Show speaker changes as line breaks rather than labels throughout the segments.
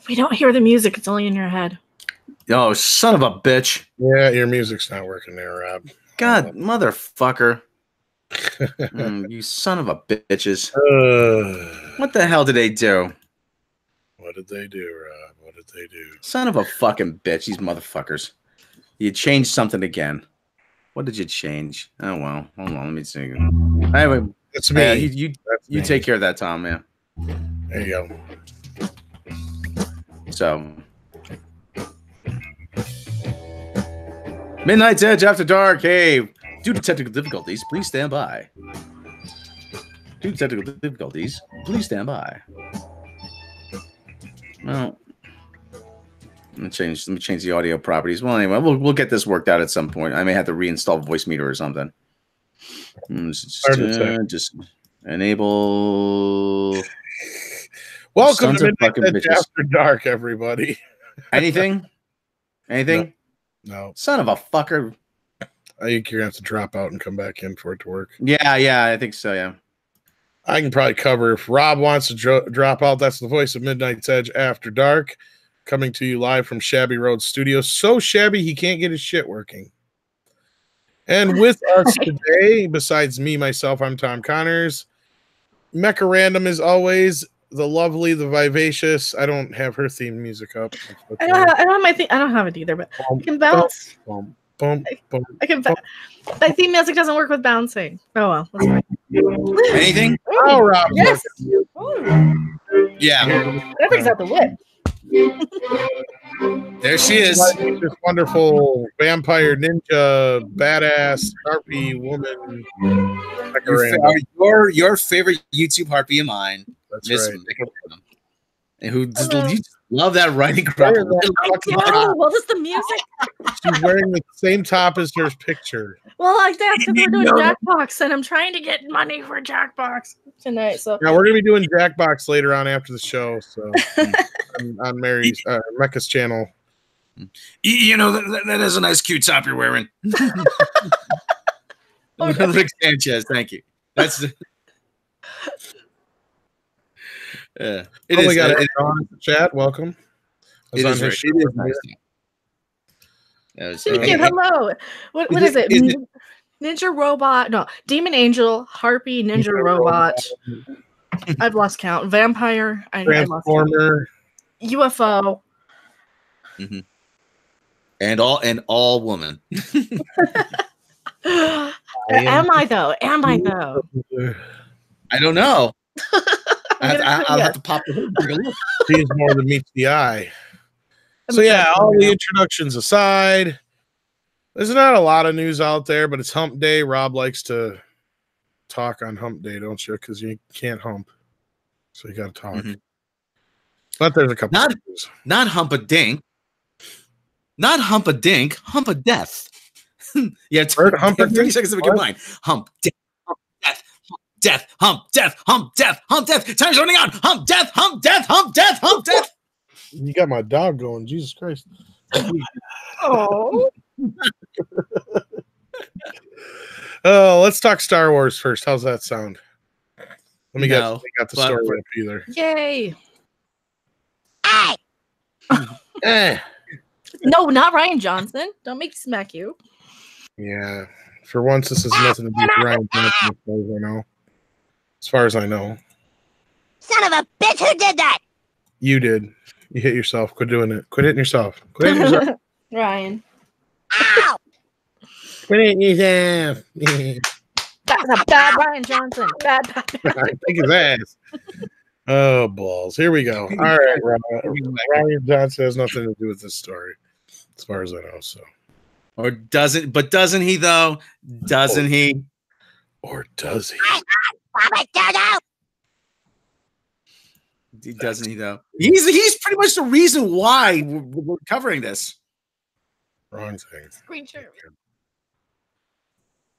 We don't hear the music. It's only in your head.
Oh, son of a bitch.
Yeah, your music's not working there, Rob.
God, motherfucker. You son of a bitches. What the hell did they do?
What did they do, Rob? What did they do?
Son of a fucking bitch, these motherfuckers. You changed something again. What did you change? Oh, well. Hold on, let me see. Anyway,
that's me.
You take care of that, Tom, yeah.
There you go.
So, Midnight's Edge After Dark. Hey, due to technical difficulties, please stand by. Due to technical difficulties, please stand by. Well, let me change the audio properties. Well, anyway, we'll get this worked out at some point. I may have to reinstall Voice Meter or something. Just enable.
Welcome to Midnight After Dark, everybody.
Anything?
No.
Son of a fucker.
I think you're gonna have to drop out and come back in for it to work.
Yeah, I think so. Yeah.
I can probably cover if Rob wants to drop out. That's the voice of Midnight's Edge After Dark, coming to you live from Shabby Road Studios. So shabby he can't get his shit working. And with us today, besides me, myself, I'm Tom Connors. Mecha Random as always. The lovely, the vivacious. I don't have her theme music up.
I don't have my theme. I don't have it either, but I can bounce. I can. My theme music doesn't work with bouncing. Oh well. That's fine.
Anything?
Oh, Rob.
Yes.
Yeah.
That brings out the whip.
There she is.
This wonderful vampire ninja badass harpy woman.
Your favorite YouTube harpy of mine.
That's
Miss
right.
And who just, you just love that writing crap.
Well, just the music.
She's wearing the same top as her picture.
Well, like that's because we're doing Jackbox, and I'm trying to get money for Jackbox tonight. So
now we're gonna be doing Jackbox later on after the show. So on Mary's Mecca's channel.
You know that is a nice cute top you're wearing. Rick Sanchez, thank you. That's the. Yeah, it is.
We got it on the chat. Welcome.
It is nice.
Hello. What is it? Ninja Robot? No, Demon Angel, Harpy, Ninja Robot. I've lost count. Vampire.
Transformer.
UFO.
Mm-hmm. And all woman.
Am I though? I
don't know. I'll have to pop the hood.
She's more than meets the eye. So yeah, all the introductions aside, there's not a lot of news out there, but it's hump day. Rob likes to talk on hump day, don't you? Because you can't hump. So you got to talk. Mm-hmm. But there's a couple of news.
Not hump a dink. Not hump a dink. Hump a death. Yeah, hump 30 seconds to make your mind. Hump death. Death, hump, death, hump, death, hump, death. Time's running out. Hump, death, hump, death, hump, death, hump, death.
You got my dog going. Jesus Christ.
Oh.
Let's talk Star Wars first. How's that sound? Let me get the story up either.
Yay.
Hey.
No, not Ryan Johnson. Don't make me smack you.
Yeah. For once, this has nothing to do with Ryan Johnson, as far as I know.
Son of a bitch, who did that?
You did. You hit yourself. Quit doing it. Quit hitting yourself. Quit hitting yourself.
Ryan.
Ow!
Quit hitting yourself.
That's a bad Ryan Johnson. Bad.
Take his ass. Oh, balls. Here we go. All right, Ryan Johnson has nothing to do with this story, as far as I know. So,
or doesn't he though? Doesn't he?
Or does he?
Doesn't he though? He's pretty much the reason why we're covering this.
Wrong thing.
Screen share.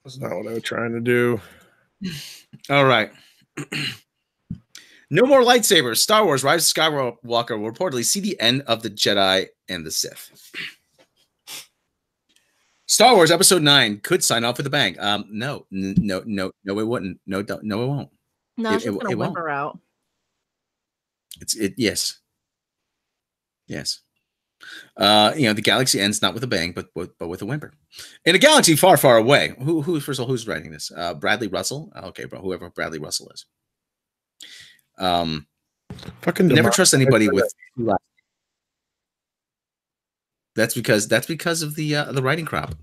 That's not what I was trying to do.
All right. No more lightsabers. Star Wars: Rise of Skywalker will reportedly see the end of the Jedi and the Sith. Star Wars Episode 9 could sign off with a bang. No, it wouldn't. No, it won't.
No, it's just gonna whimper out.
Yes. The galaxy ends not with a bang, but with a whimper. In a galaxy far, far away. Who first of all, who's writing this? Bradley Russell. Okay, bro. Whoever Bradley Russell is.
Fucking
never trust anybody with. That's because of the writing crop.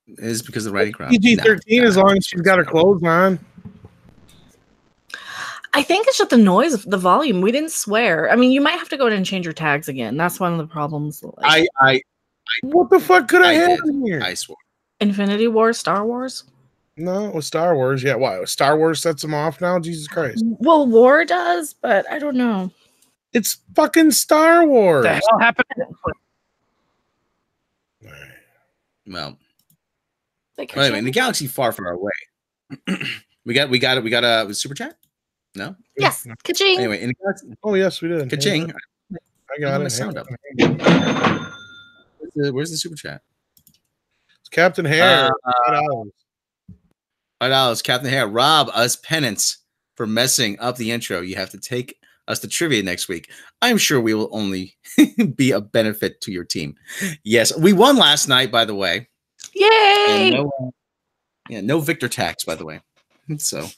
It is because of the writing crop.
PG-13 as long as she's got her clothes on.
I think it's just the noise, the volume. We didn't swear. I mean, you might have to go in and change your tags again. That's one of the problems.
What the fuck could I have in here?
I swore.
Infinity War, Star Wars?
No, it was Star Wars. Yeah, why? Star Wars sets them off now? Jesus Christ.
Well, War does, but I don't know.
It's fucking Star Wars.
What the hell happened?
Well, anyway, in the galaxy far, far away, we got a super chat. No.
Yes. Ka-ching.
Anyway, in the galaxy,
yes, we did.
Ka-ching.
I got it.
Sound up. Where's the super chat?
It's Captain Hare.
$5. Captain Hare. Rob us penance for messing up the intro. You have to take us to trivia next week. I'm sure we will only be a benefit to your team. Yes, we won last night, by the way.
Yay!
And no Victor tax, by the way. So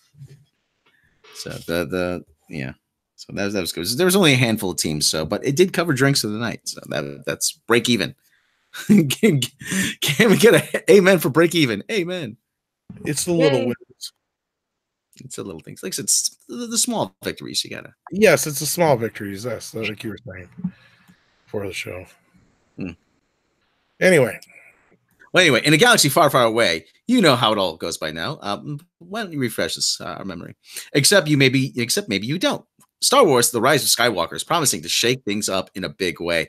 that was good. There was only a handful of teams, but it did cover drinks of the night. So that's break even. Can we get a amen for break even? Amen.
It's the little wins.
It's the little things. Like it's the small victories you gotta.
Yes, it's the small victories. That's like you were saying for the show. Anyway,
in a galaxy far, far away, you know how it all goes by now. Why don't you refresh this our memory? Except maybe you don't. Star Wars: The Rise of Skywalker is promising to shake things up in a big way.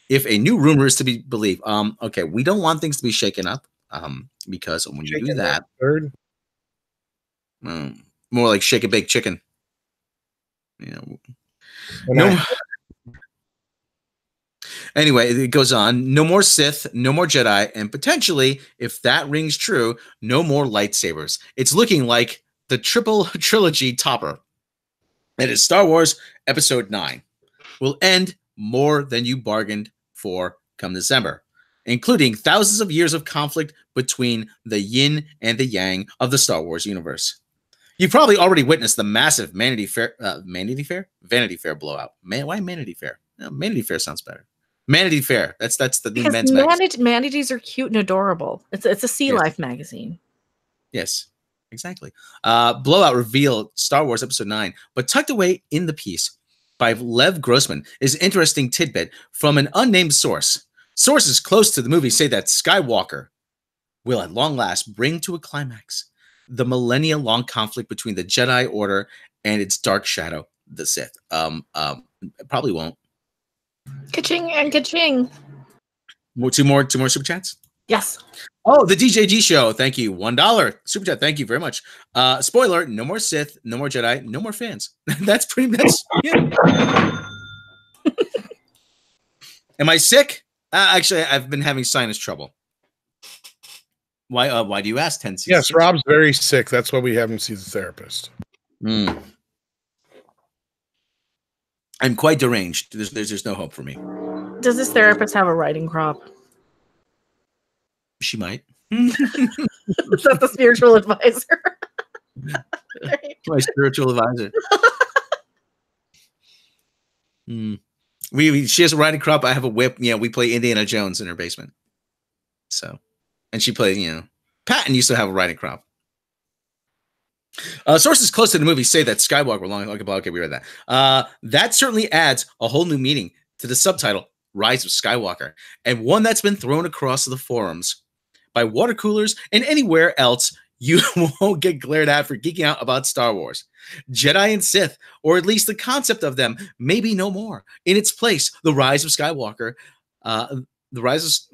If a new rumor is to be believed, we don't want things to be shaken up. Because when you do that, more like shake a bake chicken. Anyway, it goes on. No more Sith, no more Jedi, and potentially, if that rings true, no more lightsabers. It's looking like the triple trilogy topper. That is Star Wars Episode 9. Will end more than you bargained for come December, including thousands of years of conflict between the yin and the yang of the Star Wars universe. You've probably already witnessed the massive Vanity Fair blowout. Why Vanity Fair? No, Vanity Fair sounds better. Vanity Fair. That's the new men's magazine.
Manatees are cute and adorable. It's a Sea Life magazine.
Yes, exactly. Blowout revealed Star Wars Episode 9, but tucked away in the piece by Lev Grossman is an interesting tidbit from an unnamed source. Sources close to the movie say that Skywalker will at long last bring to a climax the millennia-long conflict between the Jedi Order and its dark shadow, the Sith. Probably won't.
Ka-ching and ka-ching.
Two more super chats?
Yes.
Oh, the DJG show. Thank you. $1 super chat. Thank you very much. Spoiler, no more Sith, no more Jedi, no more fans. That's pretty much it. Am I sick? Actually, I've been having sinus trouble. Why do you ask? 10 seasons?
Yes, Rob's very sick. That's why we have him see the therapist.
I'm quite deranged. There's no hope for me.
Does this therapist have a writing crop?
She might.
Is that the spiritual advisor?
My spiritual advisor. She has a writing crop. I have a whip. We play Indiana Jones in her basement. So, and she plays, Patton used to have a writing crop. Sources close to the movie say that Skywalker okay, we read that. That certainly adds a whole new meaning to the subtitle, Rise of Skywalker, and one that's been thrown across the forums by water coolers and anywhere else you won't get glared at for geeking out about Star Wars. Jedi and Sith, or at least the concept of them, maybe no more. In its place, the Rise of Skywalker, the Rise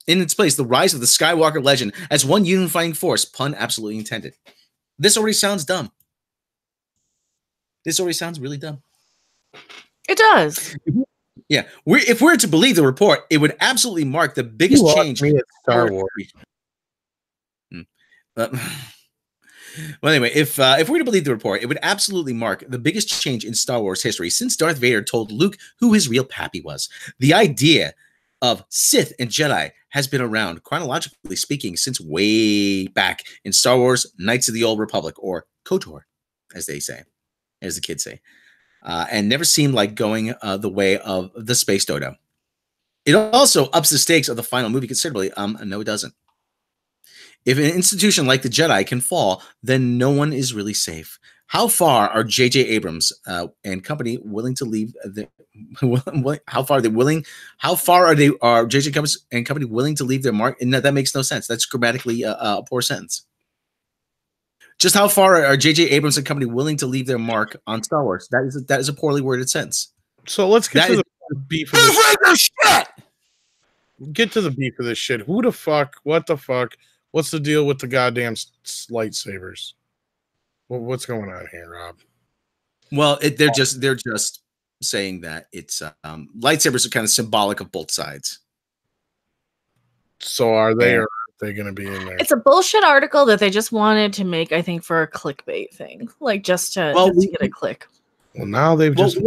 of the Skywalker legend as one unifying force, pun absolutely intended. This already sounds dumb. This already sounds really dumb.
It does.
Yeah. If we're to believe the report, it would absolutely mark the biggest change in
Star Wars.
Well, anyway, if we're to believe the report, it would absolutely mark the biggest change in Star Wars history since Darth Vader told Luke who his real pappy was. The idea of Sith and Jedi has been around, chronologically speaking, since way back in Star Wars Knights of the Old Republic, or KOTOR, as they say, as the kids say, and never seemed like going the way of the Space Dodo. It also ups the stakes of the final movie considerably. No, it doesn't. If an institution like the Jedi can fall, then no one is really safe. How far are J.J. Abrams and company willing to leave? How far are J.J. and company willing to leave their mark? And that makes no sense. That's grammatically a poor sentence. Just how far are J.J. Abrams and company willing to leave their mark on Star Wars? That is a poorly worded sentence.
So let's get to the beef of this shit. Get to the beef of this shit. Who the fuck? What the fuck? What's the deal with the goddamn lightsabers? What's going on here, Rob?
Well, they're just saying that it's lightsabers are kind of symbolic of both sides.
So are they, or are they going to be in there?
It's a bullshit article that they just wanted to make, I think, for a clickbait thing, like just to get a click.
Well, now they've just.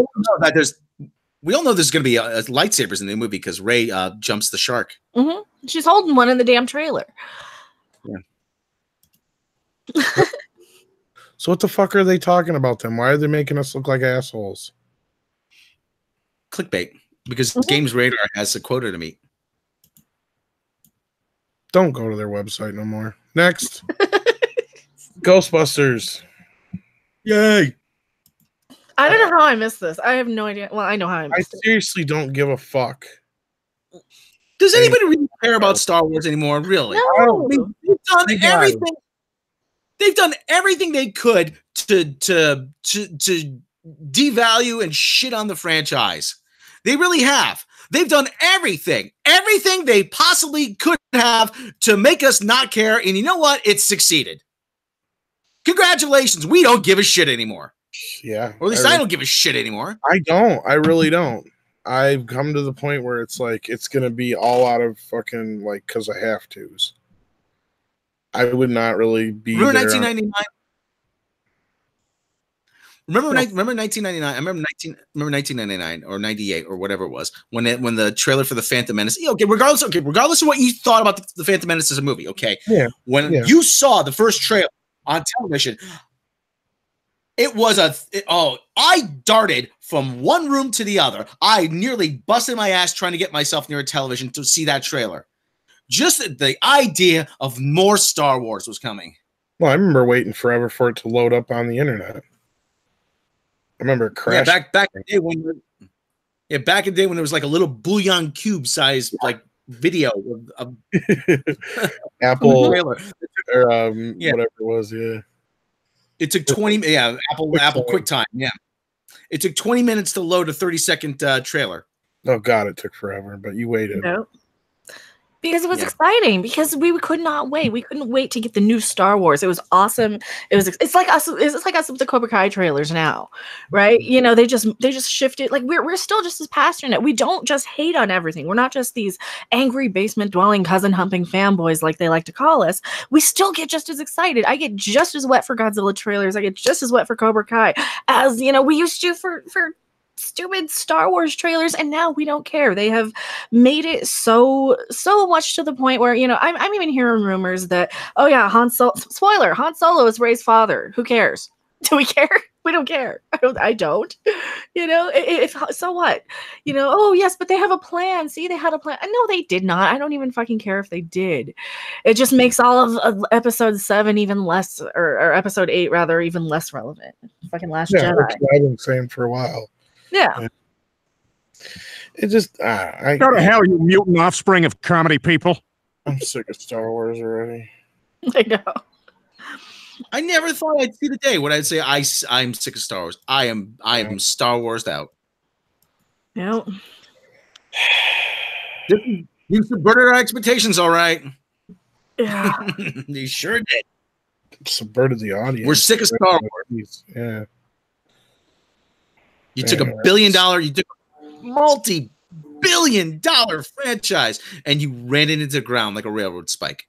We all know there's going to be lightsabers in the movie because Rey jumps the shark.
Mm-hmm. She's holding one in the damn trailer.
Yeah.
So what the fuck are they talking about then? Why are they making us look like assholes?
Clickbait. Because Games Radar has a quota to meet.
Don't go to their website no more. Next. Ghostbusters. Yay.
I don't know how I missed this. I have no idea. Well, I know how I missed it.
I seriously don't give a fuck.
Does anybody really care about Star Wars anymore? Really?
No.
They've done everything. They've done everything they could to devalue and shit on the franchise. They really have. They've done everything they possibly could have to make us not care. And you know what? It's succeeded. Congratulations. We don't give a shit anymore.
Yeah.
Or at least I don't give a shit anymore.
I don't. I really don't. I've come to the point where it's like, it's going to be all out of fucking, like, because I have to's. I would not really be.
Remember 1999? Remember 1999? I remember 1999 or 98 or whatever it was when the trailer for the Phantom Menace. Regardless of what you thought about the Phantom Menace as a movie, okay.
Yeah.
When you saw the first trailer on television, it was I darted from one room to the other. I nearly busted my ass trying to get myself near a television to see that trailer. Just the idea of more Star Wars was coming.
Well, I remember waiting forever for it to load up on the internet. I remember it crashed.
Yeah, back in the day when there was like a little bouillon cube sized like video of
Apple trailer. Or whatever it was. Yeah,
it took 20. Yeah, Apple QuickTime. Yeah, it took 20 minutes to load a 30-second trailer.
Oh God, it took forever, but you waited.
No. Because it was exciting. Because we could not wait. We couldn't wait to get the new Star Wars. It was awesome. It's like us with the Cobra Kai trailers now, right? You know, they just shifted. Like we're still just as passionate. We don't just hate on everything. We're not just these angry basement dwelling cousin humping fanboys like they like to call us. We still get just as excited. I get just as wet for Godzilla trailers. I get just as wet for Cobra Kai as we used to for stupid Star Wars trailers, and now we don't care. They have made it so much to the point where I'm even hearing rumors that Han Solo is Rey's father. Who cares? Do we care? We don't care. I don't. So what? Yes, but they have a plan. See, they had a plan. No, they did not. I don't even fucking care if they did. It just makes all of episode 7 even less, or episode 8 rather, even less relevant. Fucking Last Jedi.
I've been saying for a while.
Yeah.
It just
How the hell, you mutant offspring of comedy people?
I'm sick of Star Wars already.
I know.
I never thought I'd see the day when I'd say I'm sick of Star Wars. I am Star Warsed out.
Yep.
You subverted our expectations, all right.
Yeah.
You sure did.
Subverted the audience.
We're sick of Star Wars.
Yeah.
You took $1 billion, you took a multi-billion-dollar franchise, and you ran it into the ground like a railroad spike.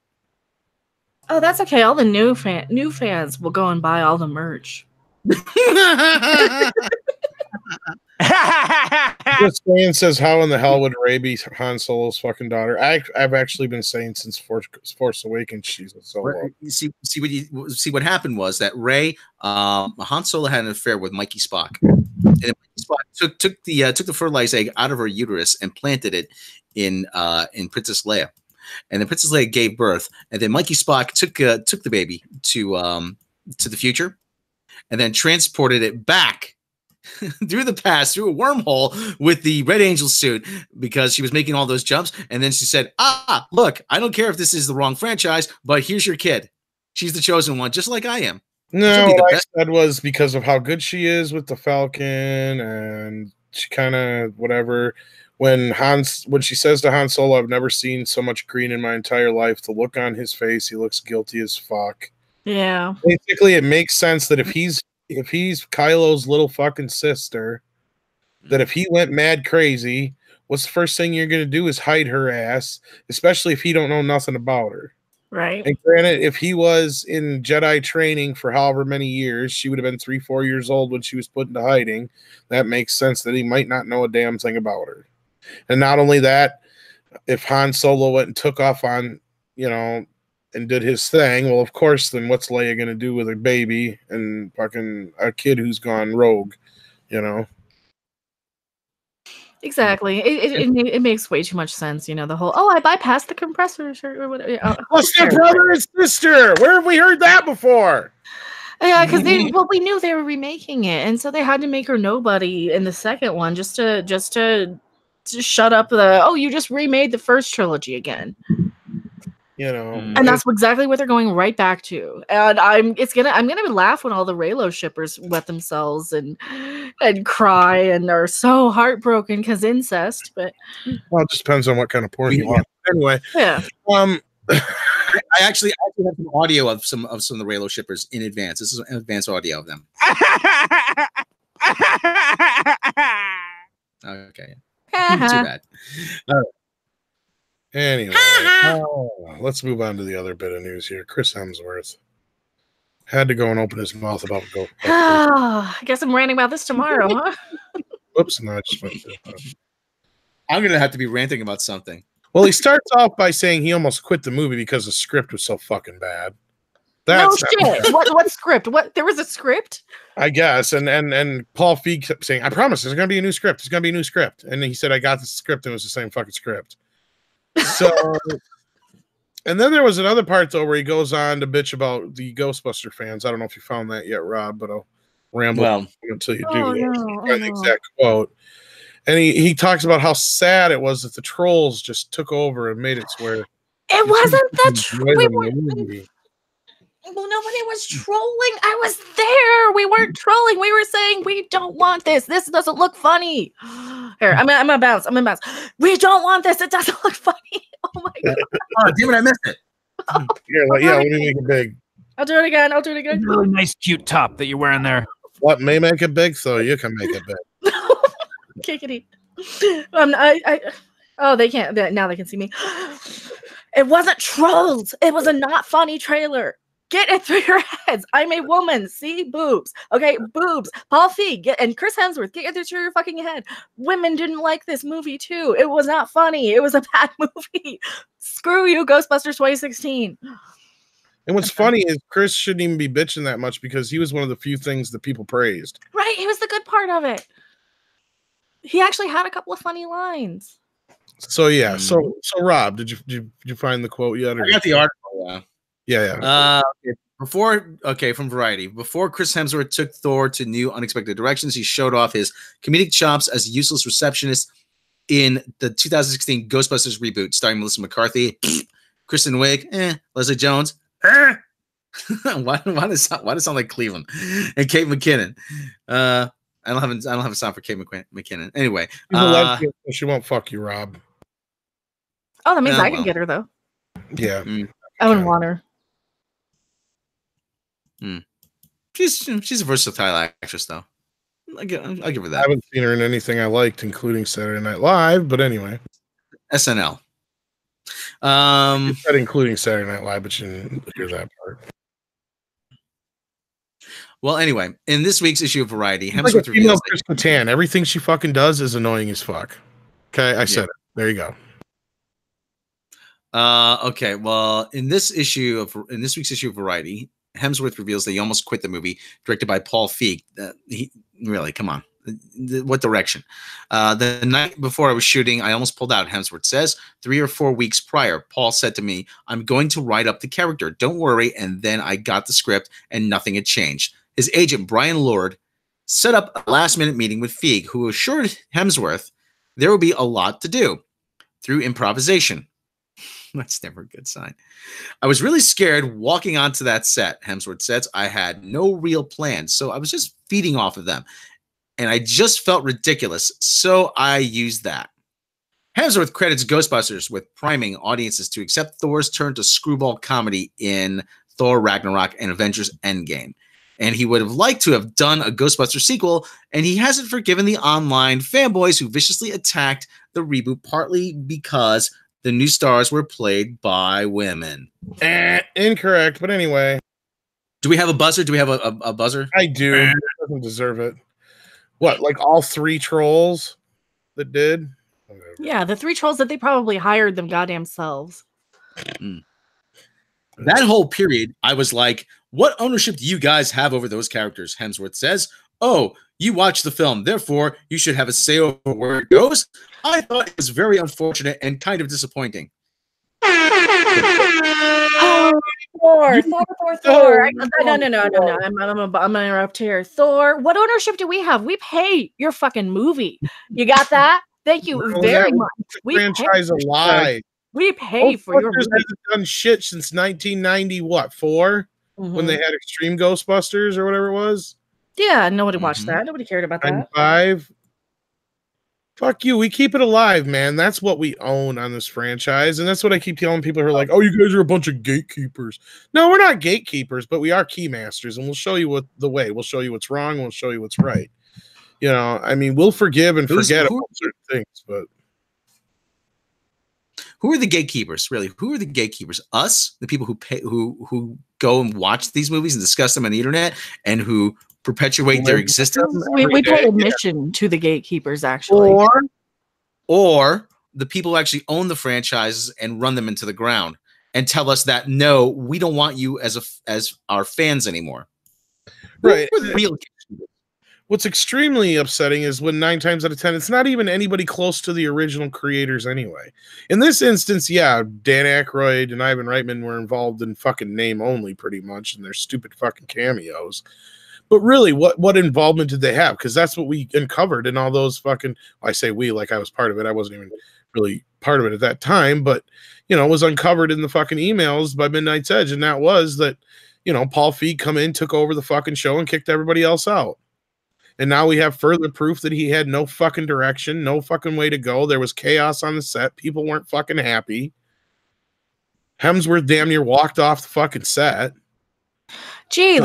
Oh, that's okay. All the new fans will go and buy all the merch.
This man says, "How in the hell would Rey be Han Solo's fucking daughter?" I've actually been saying since Force Awakens she's a Solo.
See what happened was that Rey, Han Solo had an affair with Mikey Spock, and Mikey Spock took the fertilized egg out of her uterus and planted it in Princess Leia, and then Princess Leia gave birth, and then Mikey Spock took the baby to the future, and then transported it back through the past, through a wormhole with the Red Angel suit because she was making all those jumps. And then she said, look, I don't care if this is the wrong franchise, but here's your kid. She's the chosen one, just like I am.
No, what I said was because of how good she is with the Falcon, and she kind of whatever. When she says to Han Solo, "I've never seen so much green in my entire life," the look on his face, he looks guilty as fuck.
Yeah.
Basically, it makes sense that if he's Kylo's little fucking sister, that if he went mad crazy, what's the first thing you're gonna do is hide her ass, especially if he don't know nothing about her.
Right.
And granted, if he was in Jedi training for however many years, she would have been 3-4 years old when she was put into hiding. That makes sense that he might not know a damn thing about her. And not only that, if Han Solo went and took off on, and did his thing, well, of course, then what's Leia going to do with a baby and fucking a kid who's gone rogue,
Exactly. It makes way too much sense, the whole, I bypassed the compressors or whatever.
What's their brother and sister? Where have we heard that before?
Yeah, because we knew they were remaking it, and so they had to make her nobody in the second one just to shut up you just remade the first trilogy again. And that's exactly what they're going right back to. And I'm gonna laugh when all the Reylo shippers wet themselves and cry and are so heartbroken because incest. But
it just depends on what kind of porn you want. Anyway,
yeah.
I actually have some audio of some of the Reylo shippers in advance. This is an advance audio of them. Okay. Too bad. All right.
Anyway, let's move on to the other bit of news here. Chris Hemsworth had to go and open his mouth about Ghostbusters.
I guess I'm ranting about this tomorrow, huh?
Oops, no, I just went through that.
I'm going to have to be ranting about something.
Well, he starts off by saying he almost quit the movie because the script was so fucking bad.
That's no shit. What script? What? There was a script?
I guess. And Paul Feig kept saying, "I promise there's going to be a new script. It's going to be a new script." And he said, "I got the script," and it was the same fucking script. So, and then there was another part though where he goes on to bitch about the Ghostbuster fans. I don't know if you found that yet, Rob, but I'll ramble until you do. The exact quote. And he talks about how sad it was that the trolls just took over and made it where
it wasn't the well, nobody was trolling. I was there. We weren't trolling. We were saying we don't want this. This doesn't look funny. Here, I'm gonna bounce. We don't want this. It doesn't look funny. Oh my god!
Oh, damn it! I missed it.
Let me make it big.
I'll do it again.
Really nice, cute top that you're wearing there.
What may make it big, so you can make it big.
Kickity. They can't. Now they can see me. It wasn't trolls. It was a not funny trailer. Get it through your heads. I'm a woman. See boobs. Okay, boobs. Paul Feig and Chris Hemsworth. Get it through your fucking head. Women didn't like this movie too. It was not funny. It was a bad movie. Screw you, Ghostbusters 2016.
And what's funny is Chris shouldn't even be bitching that much because he was one of the few things that people praised.
Right, he was the good part of it. He actually had a couple of funny lines.
So yeah, so Rob, did you find the quote yet?
I got the article.
Yeah.
From Variety. Before Chris Hemsworth took Thor to new unexpected directions, he showed off his comedic chops as a useless receptionist in the 2016 Ghostbusters reboot, starring Melissa McCarthy, Kristen Wiig, Leslie Jones. Why does it sound like Cleveland? And Kate McKinnon. I don't have a sound for Kate McKinnon. Anyway,
she won't fuck you, Rob.
Oh, that means I can get her though.
Yeah,
I wouldn't want her.
She's a versatile actress, though. I'll give her that.
I haven't seen her in anything I liked, including Saturday Night Live, but anyway.
SNL.
You said including Saturday Night Live, but you didn't hear that part.
Well, anyway, in this week's issue of Variety,
Hemsworth like reveals Chris Kattan. Everything she fucking does is annoying as fuck. Okay, I said it. There you go.
Okay, well, in this week's issue of Variety, Hemsworth reveals that he almost quit the movie, directed by Paul Feig. Really, come on. What direction? The night before I was shooting, I almost pulled out, Hemsworth says. 3 or 4 weeks prior, Paul said to me, I'm going to write up the character. Don't worry. And then I got the script and nothing had changed. His agent, Brian Lord, set up a last-minute meeting with Feig, who assured Hemsworth there would be a lot to do through improvisation. That's never a good sign. I was really scared walking onto that set, Hemsworth says. I had no real plan, so I was just feeding off of them. And I just felt ridiculous, so I used that. Hemsworth credits Ghostbusters with priming audiences to accept Thor's turn to screwball comedy in Thor Ragnarok and Avengers Endgame. And he would have liked to have done a Ghostbusters sequel, and he hasn't forgiven the online fanboys who viciously attacked the reboot, partly because the new stars were played by women.
Incorrect, but anyway.
Do we have a buzzer? Do we have a buzzer?
I do. He doesn't deserve it. What, like all 3 trolls that did?
Yeah, the 3 trolls that they probably hired them goddamn selves.
That whole period, I was like, what ownership do you guys have over those characters? Hemsworth says. Oh, you watch the film, therefore you should have a say over where it goes. I thought it was very unfortunate and kind of disappointing.
Oh, Thor. No. I'm gonna interrupt here. Thor, what ownership do we have? We pay your fucking movie. You got that? Thank you very much.
We franchise alive.
We pay for your movie.
Hasn't done shit since 1990. What, 4? When they had Extreme Ghostbusters or whatever it was.
Yeah, nobody watched that. Nobody cared about that.
95. Fuck you. We keep it alive, man. That's what we own on this franchise. And that's what I keep telling people who are like, oh, you guys are a bunch of gatekeepers. No, we're not gatekeepers, but we are key masters. And we'll show you the way. We'll show you what's wrong. We'll show you what's right. You know, I mean, we'll forgive and forget about certain things, but.
Who are the gatekeepers, really? Who are the gatekeepers? Us, the people who pay, who go and watch these movies and discuss them on the internet and who perpetuate their existence?
We pay admission to the gatekeepers, actually.
Or the people who actually own the franchises and run them into the ground and tell us that, no, we don't want you as our fans anymore.
Right.
Who are the real gatekeepers?
What's extremely upsetting is when 9 times out of 10, it's not even anybody close to the original creators anyway. In this instance, yeah, Dan Aykroyd and Ivan Reitman were involved in fucking name only pretty much in their stupid fucking cameos. But really, what involvement did they have? Because that's what we uncovered in all those fucking, I say we, like I was part of it. I wasn't even really part of it at that time, but, you know, it was uncovered in the fucking emails by Midnight's Edge. And that was that, you know, Paul Feig come in, took over the fucking show and kicked everybody else out. And now we have further proof that he had no fucking direction, no fucking way to go. There was chaos on the set. People weren't fucking happy. Hemsworth damn near walked off the fucking set.
Gee,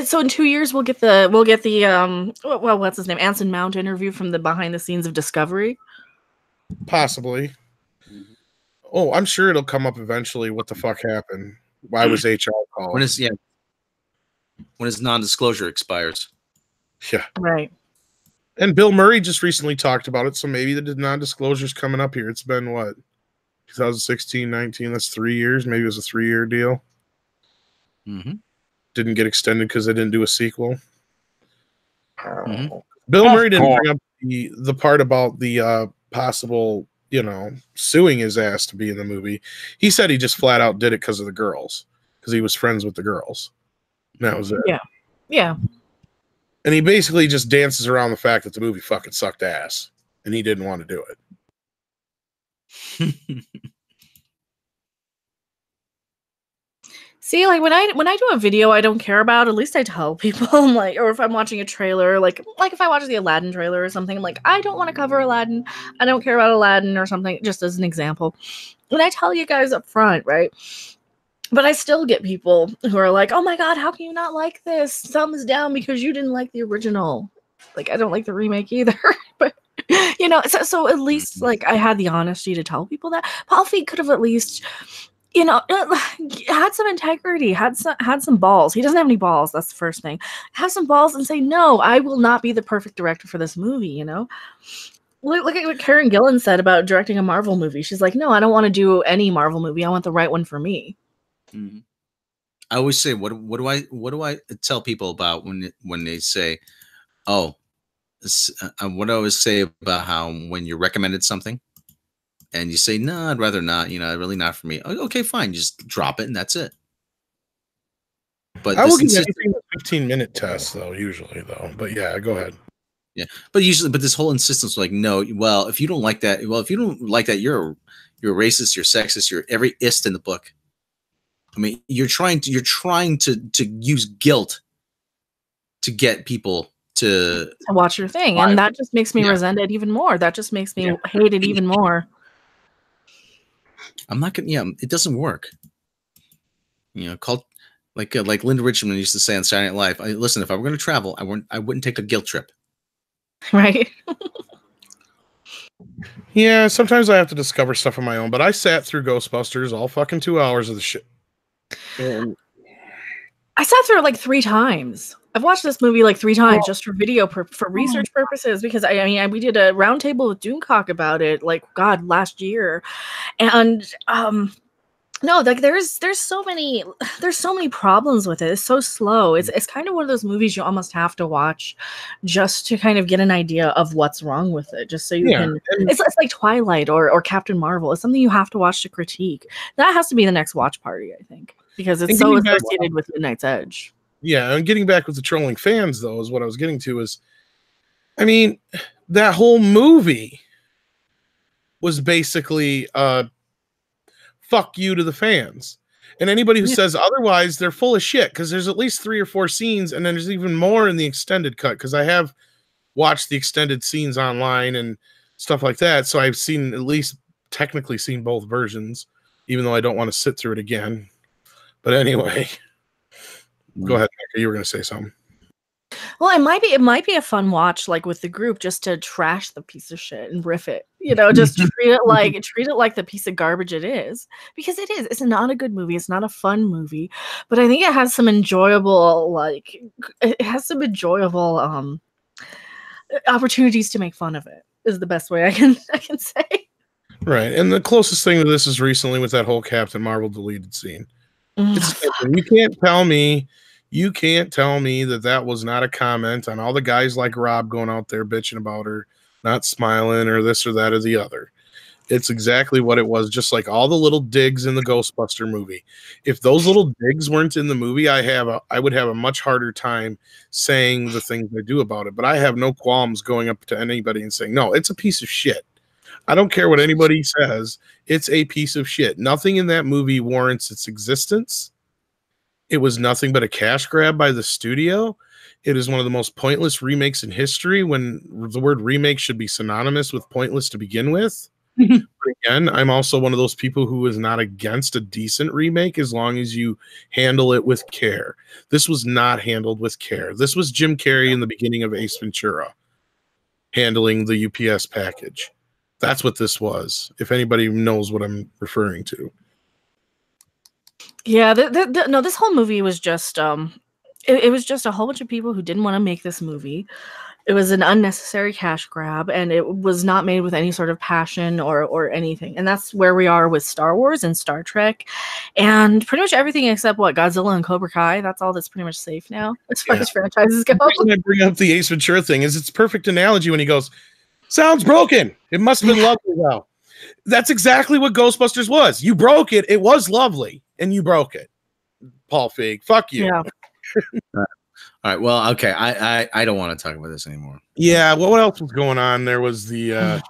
so in 2 years we'll get the what's his name? Anson Mount interview from the behind the scenes of Discovery.
Possibly. Oh, I'm sure it'll come up eventually. What the fuck happened? Why was HR called?
When his non-disclosure expires.
Yeah.
Right.
And Bill Murray just recently talked about it, so maybe the non-disclosure's coming up here. It's been what? 2016, 19, that's 3 years. Maybe it was a 3-year deal. Didn't get extended because they didn't do a sequel. Bill Murray didn't bring up the part about the possible, you know, suing his ass to be in the movie. He said he just flat out did it because of the girls, because he was friends with the girls. And that was it.
Yeah.
And he basically just dances around the fact that the movie fucking sucked ass, and he didn't want to do it.
See, like when I do a video I don't care about, at least I tell people, I'm like, or if I'm watching a trailer, like if I watch the Aladdin trailer or something, I'm like, I don't want to cover Aladdin. I don't care about Aladdin or something, just as an example. And I tell you guys up front, right? But I still get people who are like, oh my God, how can you not like this? Thumbs down because you didn't like the original. Like, I don't like the remake either. But You know, so at least like I had the honesty to tell people that Paul Feig could have at least, you know, had some integrity, had some balls. He doesn't have any balls. That's the first thing. Have some balls and say, no, I will not be the perfect director for this movie. You know, look at what Karen Gillan said about directing a Marvel movie. She's like, no, I don't want to do any Marvel movie. I want the right one for me.
Mm-hmm. I always say, what do I tell people about when they say, oh, what I always say about how when you're recommended something and you say, no, I'd rather not, you know, really not for me. Okay, fine. Just drop it and that's it. But
I will give anything a 15-minute test though, usually though. But yeah, go ahead.
Yeah. But this whole insistence like, no, well, if you don't like that, you're a racist, you're sexist, you're every ist in the book. I mean, you're trying to use guilt to get people to
watch your thing, and that just makes me resent it even more. That just makes me hate it even more.
I'm not gonna. Yeah, it doesn't work. You know, like Linda Richmond used to say on Saturday Night Live. Listen, if I were going to travel, I wouldn't take a guilt trip.
Right.
Yeah, sometimes I have to discover stuff on my own, but I sat through Ghostbusters all fucking 2 hours of the shit. And
I sat through it like 3 times. I've watched this movie like 3 times just for for research purposes, because I mean we did a roundtable with Doomcock about it like last year, and no, like there's so many problems with it. It's so slow. It's kind of one of those movies you almost have to watch just to kind of get an idea of what's wrong with it, just so you can. It's like Twilight or Captain Marvel. It's something you have to watch to critique. That has to be the next watch party, I think, because it's so associated with Midnight's Edge.
Yeah, and getting back with the trolling fans, though, is what I was getting to. Is, I mean, that whole movie was basically fuck you to the fans. And anybody who says otherwise, they're full of shit, because there's at least 3 or 4 scenes, and then there's even more in the extended cut, because I have watched the extended scenes online and stuff like that, so I've technically seen both versions, even though I don't want to sit through it again. But anyway... Go ahead, Micah. You were going to say something.
Well, it might be a fun watch, like with the group, just to trash the piece of shit and riff it. You know, just treat it like the piece of garbage it is, because it is. It's not a good movie. It's not a fun movie, but I think it has some enjoyable, opportunities to make fun of it. Is the best way I can say.
Right, and the closest thing to this is recently with that whole Captain Marvel deleted scene. You can't tell me that was not a comment on all the guys like Rob going out there bitching about her not smiling or this or that or the other. It's exactly what it was, just like all the little digs in the Ghostbuster movie. If those little digs weren't in the movie, I would have a much harder time saying the things I do about it. But I have no qualms going up to anybody and saying, no, it's a piece of shit. I don't care what anybody says. It's a piece of shit. Nothing in that movie warrants its existence. It was nothing but a cash grab by the studio. It is one of the most pointless remakes in history, when the word remake should be synonymous with pointless to begin with. But again, I'm also one of those people who is not against a decent remake as long as you handle it with care. This was not handled with care. This was Jim Carrey in the beginning of Ace Ventura handling the UPS package. That's what this was, if anybody knows what I'm referring to.
Yeah, no, this whole movie was just it was just a whole bunch of people who didn't want to make this movie. It was an unnecessary cash grab, and it was not made with any sort of passion or anything. And that's where we are with Star Wars and Star Trek, and pretty much everything except Godzilla and Cobra Kai. That's all that's pretty much safe now as far as franchises go. The reason
I bring up the Ace Ventura thing is it's a perfect analogy when he goes, "Sounds broken. It must have been lovely though." That's exactly what Ghostbusters was. You broke it. It was lovely, and you broke it. Paul Feig, fuck you.
Yeah.
All right. Well, okay. I don't want to talk about this anymore.
Yeah. Well, what else was going on? There was the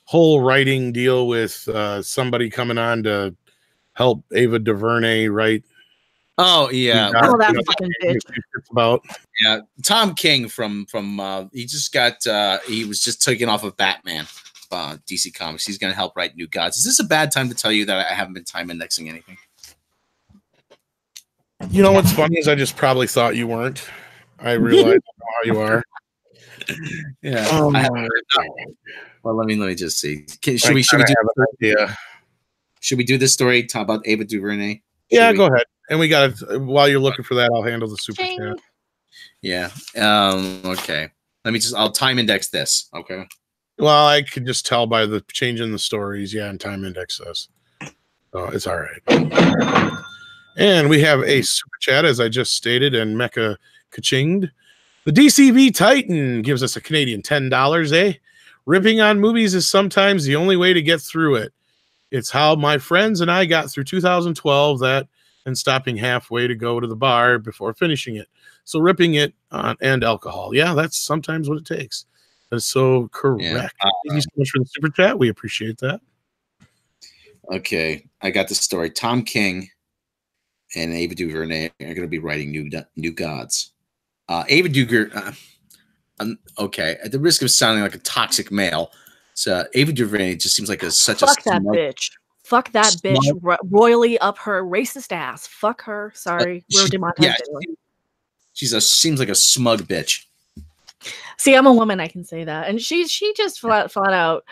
whole writing deal with somebody coming on to help Ava DuVernay write.
Oh yeah.
That fucking bitch.
About.
Yeah. Tom King from he just got he was just taken off of Batman. DC Comics. He's going to help write New Gods. Is this a bad time to tell you that I haven't been time indexing anything?
You know what's funny is I just probably thought you weren't. I realize how you are.
Yeah.
Oh,
Well, let me just see. Should
I
we
kinda
do?
have an idea.
Should we do this story? Talk about Ava DuVernay.
Yeah, go ahead. And we got it. While you're looking for that, I'll handle the super
Ching.
chat.
Yeah. Okay. I'll time index this. Okay.
Well, I could just tell by the change in the stories. Yeah, and time index this. So it's all right. And we have a super chat, as I just stated, and Mecha Kachinged. The DCV Titan gives us a Canadian $10, eh? Ripping on movies is sometimes the only way to get through it. It's how my friends and I got through 2012, that and stopping halfway to go to the bar before finishing it. So ripping it on and alcohol. Yeah, that's sometimes what it takes. That's so correct.
Yeah.
Thank you so much for the super chat. We appreciate that.
Okay. I got the story. Tom King and Ava DuVernay are going to be writing New Gods. Ava DuVernay. Okay. At the risk of sounding like a toxic male, so Ava DuVernay just seems like such
Fuck
a
that bitch. Fuck that bitch royally up her racist ass. Fuck her. Sorry. We're demonetized anyway.
Seems like a smug bitch.
See, I'm a woman. I can say that, and she just flat out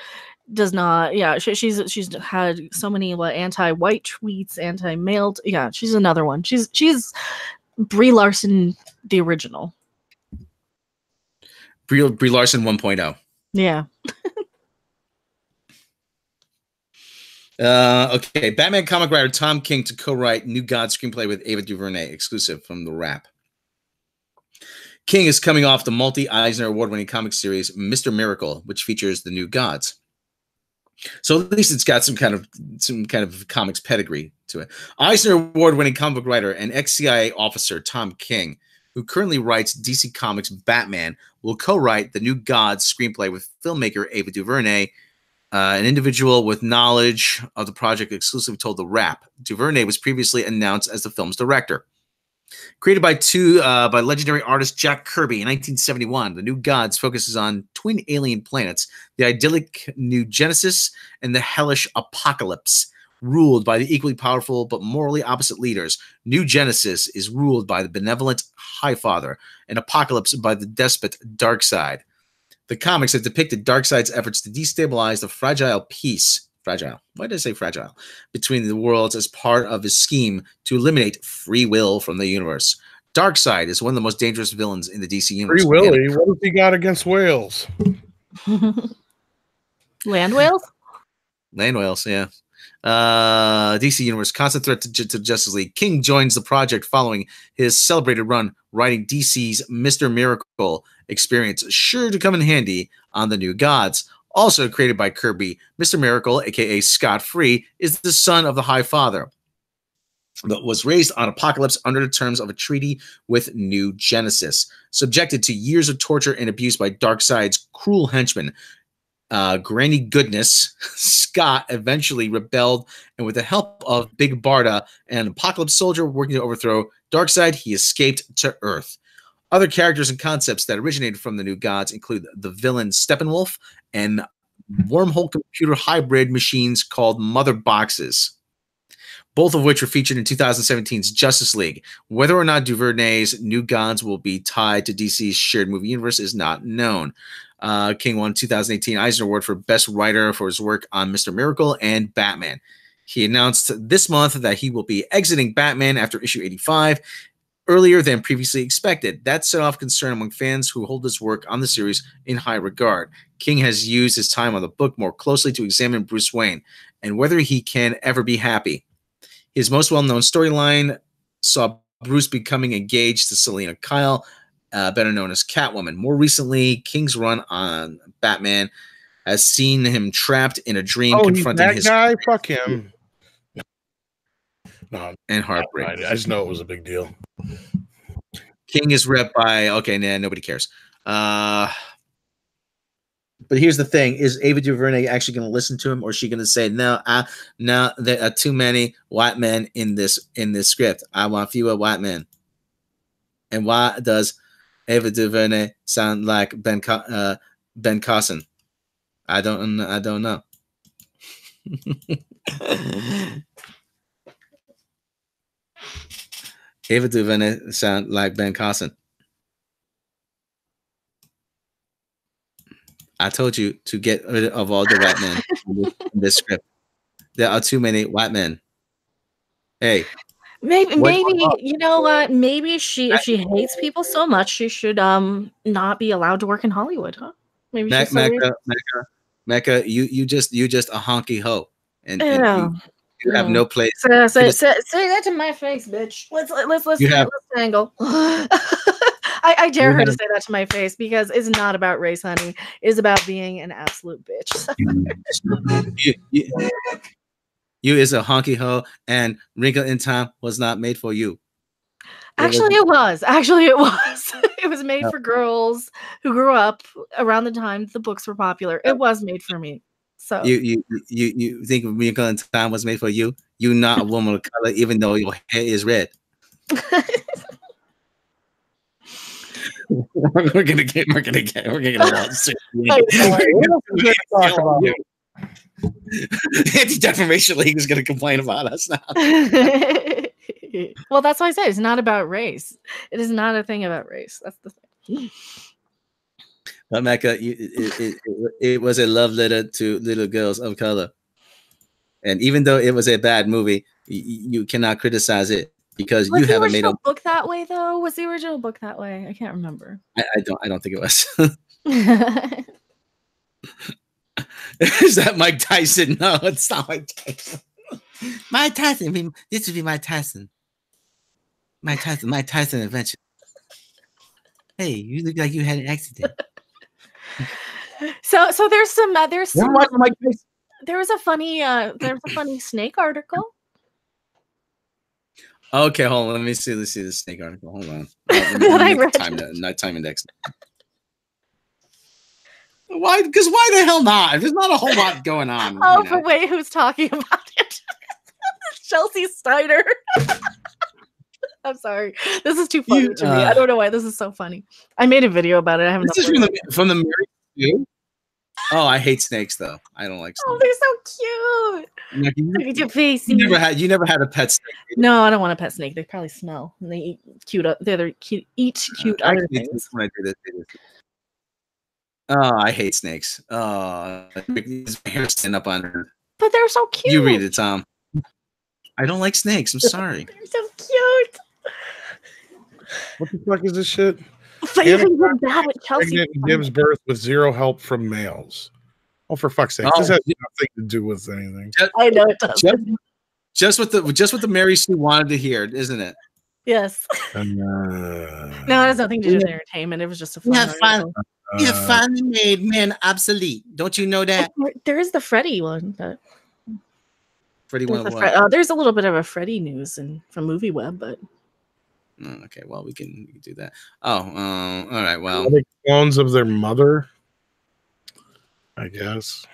does not. Yeah, she's had so many anti-white tweets, anti-male. Yeah, she's another one. She's Brie Larson, the original.
Brie Larson 1.0.
Yeah.
Okay. Batman comic writer Tom King to co-write New God screenplay with Ava DuVernay, exclusive from The Wrap. King is coming off the multi-Eisner Award-winning comic series Mr. Miracle, which features the New Gods. So at least it's got some kind of comics pedigree to it. Eisner Award-winning comic book writer and ex-CIA officer Tom King, who currently writes DC Comics Batman, will co-write the New Gods screenplay with filmmaker Ava DuVernay, an individual with knowledge of the project exclusively told The Wrap. DuVernay was previously announced as the film's director. Created by legendary artist Jack Kirby in 1971, The New Gods focuses on twin alien planets, the idyllic New Genesis and the hellish Apocalypse, ruled by the equally powerful but morally opposite leaders. New Genesis is ruled by the benevolent Highfather, and Apocalypse by the despot Darkseid. The comics have depicted Darkseid's efforts to destabilize the fragile peace. Fragile. Why did I say fragile? Between the worlds as part of his scheme to eliminate free will from the universe. Darkseid is one of the most dangerous villains in the DC universe.
Free Willy, what has he got against whales?
Land whales?
Land whales, yeah. DC Universe, constant threat to Justice League. King joins the project following his celebrated run writing DC's Mr. Miracle experience, sure to come in handy on the New Gods. Also created by Kirby, Mr. Miracle, aka Scott Free, is the son of the High Father, but was raised on Apocalypse under the terms of a treaty with New Genesis. Subjected to years of torture and abuse by Darkseid's cruel henchmen, Granny Goodness, Scott eventually rebelled, and with the help of Big Barda, an Apocalypse soldier working to overthrow Darkseid, he escaped to Earth. Other characters and concepts that originated from the New Gods include the villain Steppenwolf and wormhole computer hybrid machines called Mother Boxes, both of which were featured in 2017's Justice League. Whether or not DuVernay's New Gods will be tied to DC's shared movie universe is not known. King won 2018 Eisner Award for Best Writer for his work on Mr. Miracle and Batman. He announced this month that he will be exiting Batman after issue 85, earlier than previously expected. That set off concern among fans who hold his work on the series in high regard. King has used his time on the book more closely to examine Bruce Wayne and whether he can ever be happy. His most well-known storyline saw Bruce becoming engaged to Selena Kyle, better known as Catwoman. More recently, King's run on Batman has seen him trapped in a dream confronting his
guy. Fuck him. No,
and heartbreak.
I just know it was a big deal.
King is rep by nobody cares. But here's the thing: is Ava DuVernay actually going to listen to him, or is she going to say, "No, there are too many white men in this script. I want fewer white men"? And why does Ava DuVernay sound like Ben Carson? I don't know. Ava DuVernay sound like Ben Carson. I told you to get rid of all the white men in this script. There are too many white men. Hey,
maybe you know what? Maybe if she hates people so much, she should not be allowed to work in Hollywood, huh? Maybe she's so weird.
Mecca, you just a honky hoe, and you have no place.
Say that to my face, bitch. Let's tangle. I dare her to say that to my face because it's not about race, honey. It's about being an absolute bitch.
You is a honky hoe, and Wrinkle in Time was not made for you.
It was. It was made for girls who grew up around the time the books were popular. It was made for me. So
you think Wrinkle in Time was made for you? You're not a woman of color, even though your hair is red. we're gonna get Anti-Defamation League is gonna complain about us now.
Well, that's why I said it's not about race. It is not a thing about race. That's the thing.
But Mecca, it was a love letter to little girls of color, and even though it was a bad movie, you cannot criticize it because you haven't made a
book that way. Though was the original book that way? I can't remember.
I don't think it was. Is that Mike Tyson? No, it's not Mike Tyson. Mike Tyson. This would be Mike Tyson. Mike Tyson adventure. Hey, you look like you had an accident.
So there's some there was a funny snake article.
Okay, hold on. Let me see the snake article. Hold on. Time index. Why? Because why the hell not? There's not a whole lot going on.
But wait, who's talking about it? Chelsea Steiner. I'm sorry. This is too funny to me. I don't know why this is so funny. I made a video about it. I haven't.
This is from the Mary Sue. Oh, I hate snakes though. I don't like snakes.
Oh, they're so cute.
You never had a pet snake.
No, I don't want a pet snake. They probably smell. And they eat cute. They're cute. Eat cute other things.
When I do this. Oh, I hate snakes. Oh, my hair stand up on her.
But they're so cute.
You read it, Tom. I don't like snakes. I'm sorry.
They're so cute.
What the fuck is this shit?
Chelsea
gives birth with zero help from males. Oh, for fuck's sake! This has nothing to do with anything.
I know it does.
Just what the Mary Sue wanted to hear, isn't it?
Yes. No, it has nothing to do with entertainment. It was just a fun.
You have finally made men obsolete. Don't you know that?
There is the Freddy one. But
Freddy one of what?
There's a little bit of a Freddy news from Movie Web, but.
Okay, well we can do that. All right. Well,
the clones of their mother, I guess.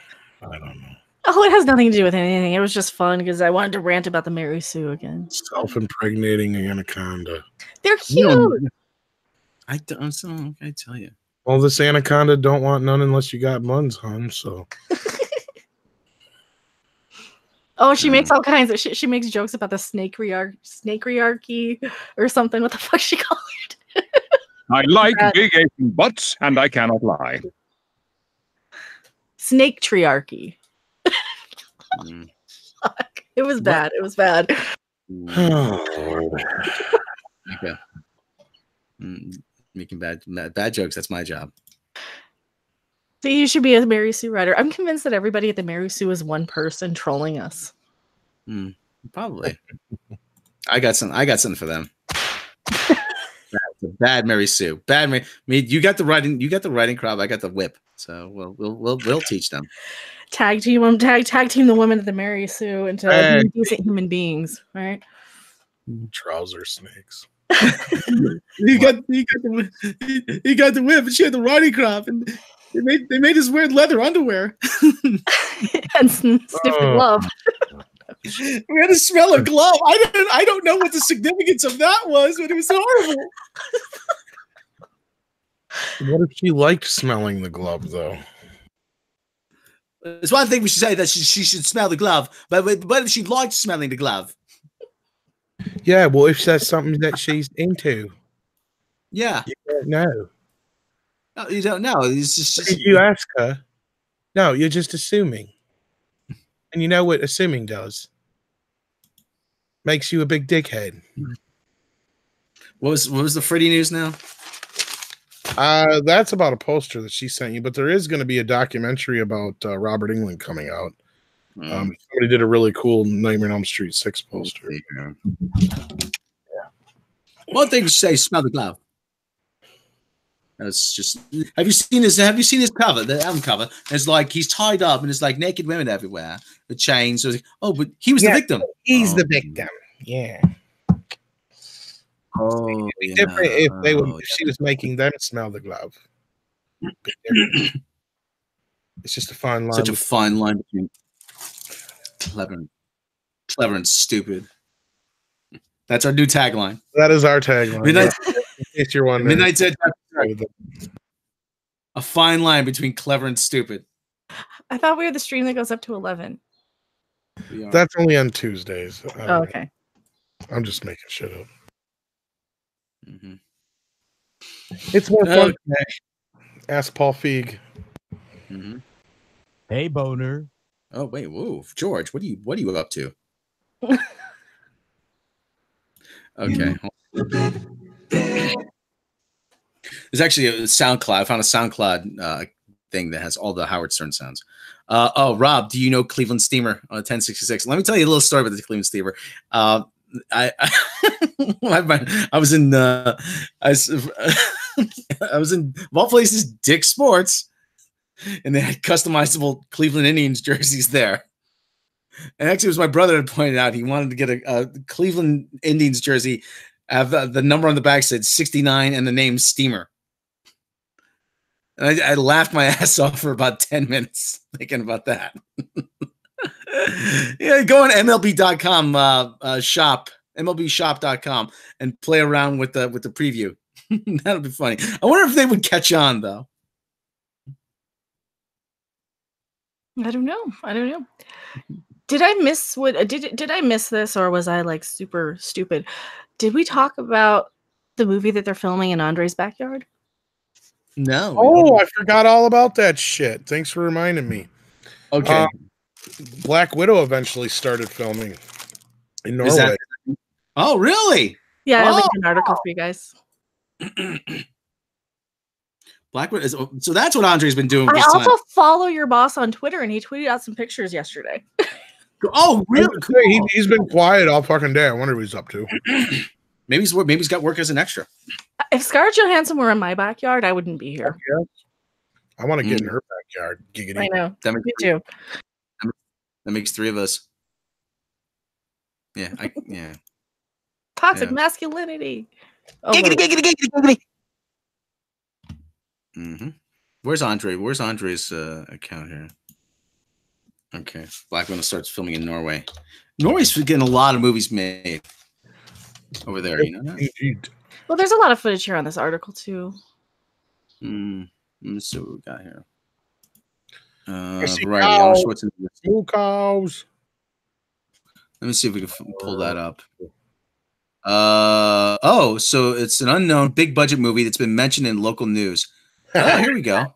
I don't know.
Oh, it has nothing to do with anything. It was just fun because I wanted to rant about the Mary Sue again.
Self-impregnating anaconda.
They're cute.
I tell you.
Well, this anaconda don't want none unless you got buns, hon. So.
Oh, she makes all kinds of shit. She makes jokes about the snakeryarchy or something. What the fuck she called it?
I like big Asian butts, and I cannot lie.
Snake triarchy. It was bad. It was bad.
Okay. Making bad jokes. That's my job.
So you should be a Mary Sue writer. I'm convinced that everybody at the Mary Sue is one person trolling us.
Probably. I got something for them. Bad Mary Sue. Bad Mary. You got the writing crowd. I got the whip. So we'll teach them. Tag
team the women at the Mary Sue into decent human beings, right?
Trouser snakes.
He got the whip, and she had the riding crop, and they made us wear leather underwear
and sniff the glove.
We had to smell a glove. I don't know what the significance of that was, but it was horrible.
What if she liked smelling the glove, though?
It's one thing we should say that she should smell the glove, but what if she liked smelling the glove?
Yeah, well, if that's something that she's into.
Yeah.
You don't know.
No, you don't know. It's just
Did you ask her? No, you're just assuming. And you know what assuming does? Makes you a big dickhead.
What was the Freddy news now?
That's about a poster that she sent you, but there is going to be a documentary about Robert Englund coming out. Somebody did a really cool Nightmare on Elm Street 6 poster.
Yeah. One thing to say, smell the glove. That's just. Have you seen his cover? The album cover. It's like he's tied up and there's like naked women everywhere with chains. So oh, but he was the victim.
He's the victim. Yeah.
Oh,
it'd be different if she was making them smell the glove. It's just a fine line.
Such a fine line between clever and stupid. That's our new tagline.
That is our tagline.
Midnight.
In case you're wondering.
Midnight said a fine line between clever and stupid.
I thought we were the stream that goes up to 11.
That's only on Tuesdays.
Oh, okay.
I'm just making shit up.
Mm-hmm.
It's more fun. Okay. Ask Paul Feig.
Mm-hmm.
Hey, boner.
Oh wait, whoa, George, what are you up to? Okay. There's actually a SoundCloud. I found a SoundCloud thing that has all the Howard Stern sounds. Oh, Rob, do you know Cleveland Steamer on 1066? Let me tell you a little story about the Cleveland Steamer. I was in I was in of all places Dick's Sports, and they had customizable Cleveland Indians jerseys there. And actually, it was my brother that pointed out he wanted to get a Cleveland Indians jersey. Have the number on the back said 69 and the name Steamer. And I laughed my ass off for about 10 minutes thinking about that. Yeah, go on MLB.com shop, MLBshop.com, and play around with the preview. That'll be funny. I wonder if they would catch on though.
I don't know. Did I miss did I miss this, or was I like super stupid? Did we talk about the movie that they're filming in Andre's backyard?
No.
Oh, I forgot all about that shit. Thanks for reminding me.
Okay.
Black Widow eventually started filming in Norway.
Oh, really?
Yeah, I linked an article for you guys.
Black Widow. So that's what Andre's been doing.
I also follow your boss on Twitter, and he tweeted out some pictures yesterday.
Oh, really?
Cool. He's been quiet all fucking day. I wonder what he's up to.
Maybe he's got work as an extra.
If Scarlett Johansson were in my backyard, I wouldn't be here.
Yeah. I want to get in her backyard. Giggity.
I know. Me too.
That makes three of us. Yeah.
Toxic masculinity. Oh,
Giggity.
Mm-hmm. Where's Andre? Where's Andre's account here? Okay. Black Widow starts filming in Norway. Norway's getting a lot of movies made over there. You know that?
Well, there's a lot of footage here on this article too.
Let's see what we got here.
Cows.
Let me see if we can pull that up. Oh, so it's an unknown big budget movie that's been mentioned in local news. Oh, here we go.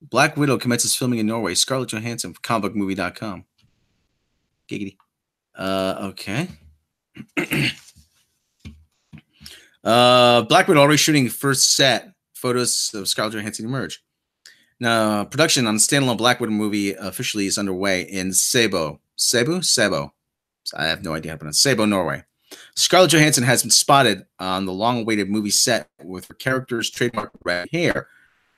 Black Widow commences filming in Norway. Scarlett Johansson for comicbookmovie.com. Giggity. Okay. Black Widow already shooting first set. Photos of Scarlett Johansson emerge. Now, production on the standalone Black Widow movie officially is underway in Sebo. I have no idea how to pronounce Sebo, Norway. Scarlett Johansson has been spotted on the long-awaited movie set with her character's trademark red hair.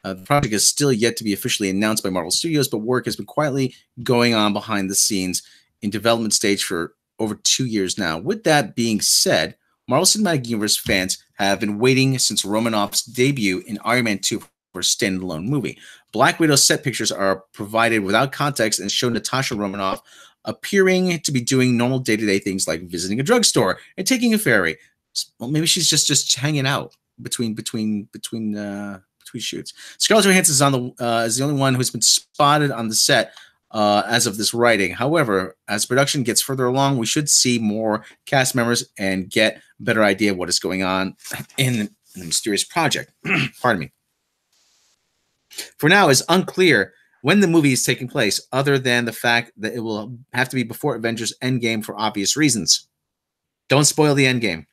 The project is still yet to be officially announced by Marvel Studios, but work has been quietly going on behind the scenes in development stage for over 2 years now. With that being said, Marvel Cinematic Universe fans have been waiting since Romanoff's debut in Iron Man 2 for a standalone movie. Black Widow set pictures are provided without context and show Natasha Romanoff appearing to be doing normal day-to-day things like visiting a drugstore and taking a ferry. Well, maybe she's just hanging out between shoots. Scarlett Johansson is the only one who's been spotted on the set as of this writing. However, as production gets further along, we should see more cast members and get a better idea of what is going on in in the mysterious project. Pardon me. For now, it's unclear when the movie is taking place, other than the fact that it will have to be before Avengers Endgame for obvious reasons. Don't spoil the Endgame.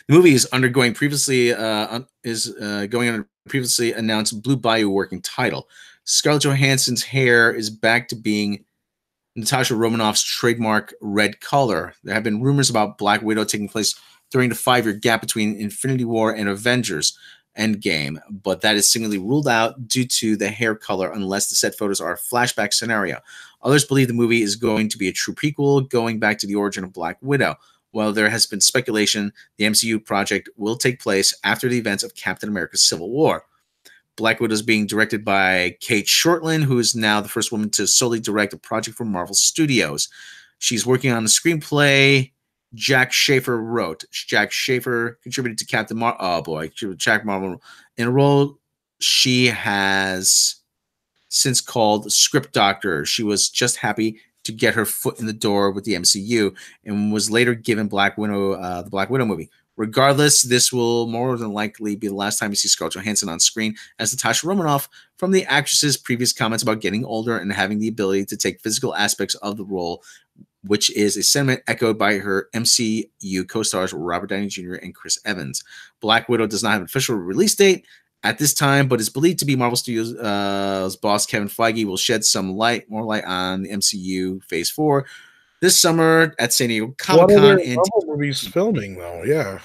The movie is undergoing previously going under previously announced Blue Bayou working title. Scarlett Johansson's hair is back to being Natasha Romanoff's trademark red color. There have been rumors about Black Widow taking place during the 5-year gap between Infinity War and Avengers Endgame, but that is seemingly ruled out due to the hair color unless the set photos are a flashback scenario. Others believe the movie is going to be a true prequel going back to the origin of Black Widow. While there has been speculation the MCU project will take place after the events of Captain America's Civil War. Black Widow is being directed by Kate Shortland, who is now the first woman to solely direct a project for Marvel Studios. She's working on the screenplay Jack Schaefer wrote. Jack Schaefer contributed to Captain Marvel. Oh boy, Jack Marvel in a role she has since called Script Doctor. She was just happy to get her foot in the door with the MCU and was later given Black Widow, the Black Widow movie. Regardless, this will more than likely be the last time you see Scarlett Johansson on screen as Natasha Romanoff from the actress's previous comments about getting older and having the ability to take physical aspects of the role, which is a sentiment echoed by her MCU co-stars Robert Downey Jr. and Chris Evans. Black Widow does not have an official release date at this time, but is believed to be Marvel Studios' boss Kevin Feige will shed some more light on the MCU Phase 4 this summer at San Diego Comic-Con.
What other Marvel movies filming, though? Yeah.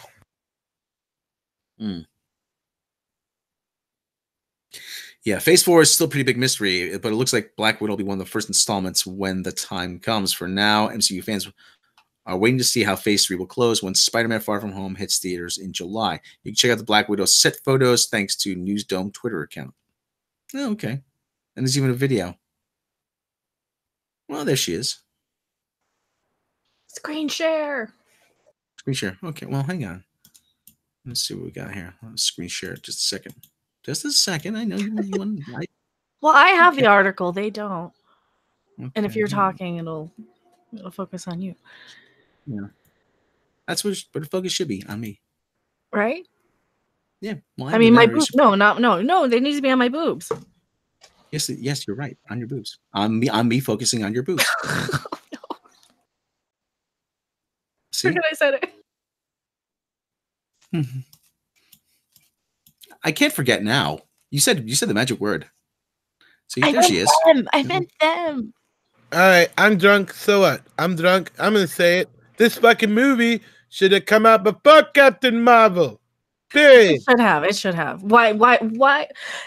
Yeah, Phase 4 is still a pretty big mystery, but it looks like Black Widow will be one of the first installments when the time comes. For now, MCU fans are waiting to see how Phase 3 will close when Spider-Man Far From Home hits theaters in July. You can check out the Black Widow set photos thanks to Newsdome Twitter account. Oh, okay. And there's even a video. Well, there she is.
Screen share.
Screen share. Okay, well, hang on. Let's see what we got here. I'll screen share just a second. Just a second. I know you want.
Well, I have the article. They don't.
Okay.
And if you're talking, it'll focus on you.
Yeah. That's what the focus should be on me.
Right?
Yeah. Well,
I mean, my boobs. No. They need to be on my boobs.
Yes, you're right. On your boobs. On me focusing on your boobs.
Oh, no.
See?
Forget I said it.
I can't forget now. You said the magic word. See,
there she is. I meant them.
All right, I'm drunk. So what? I'm drunk. I'm gonna say it. This fucking movie should have come out before Captain Marvel. Period.
It should have. Why?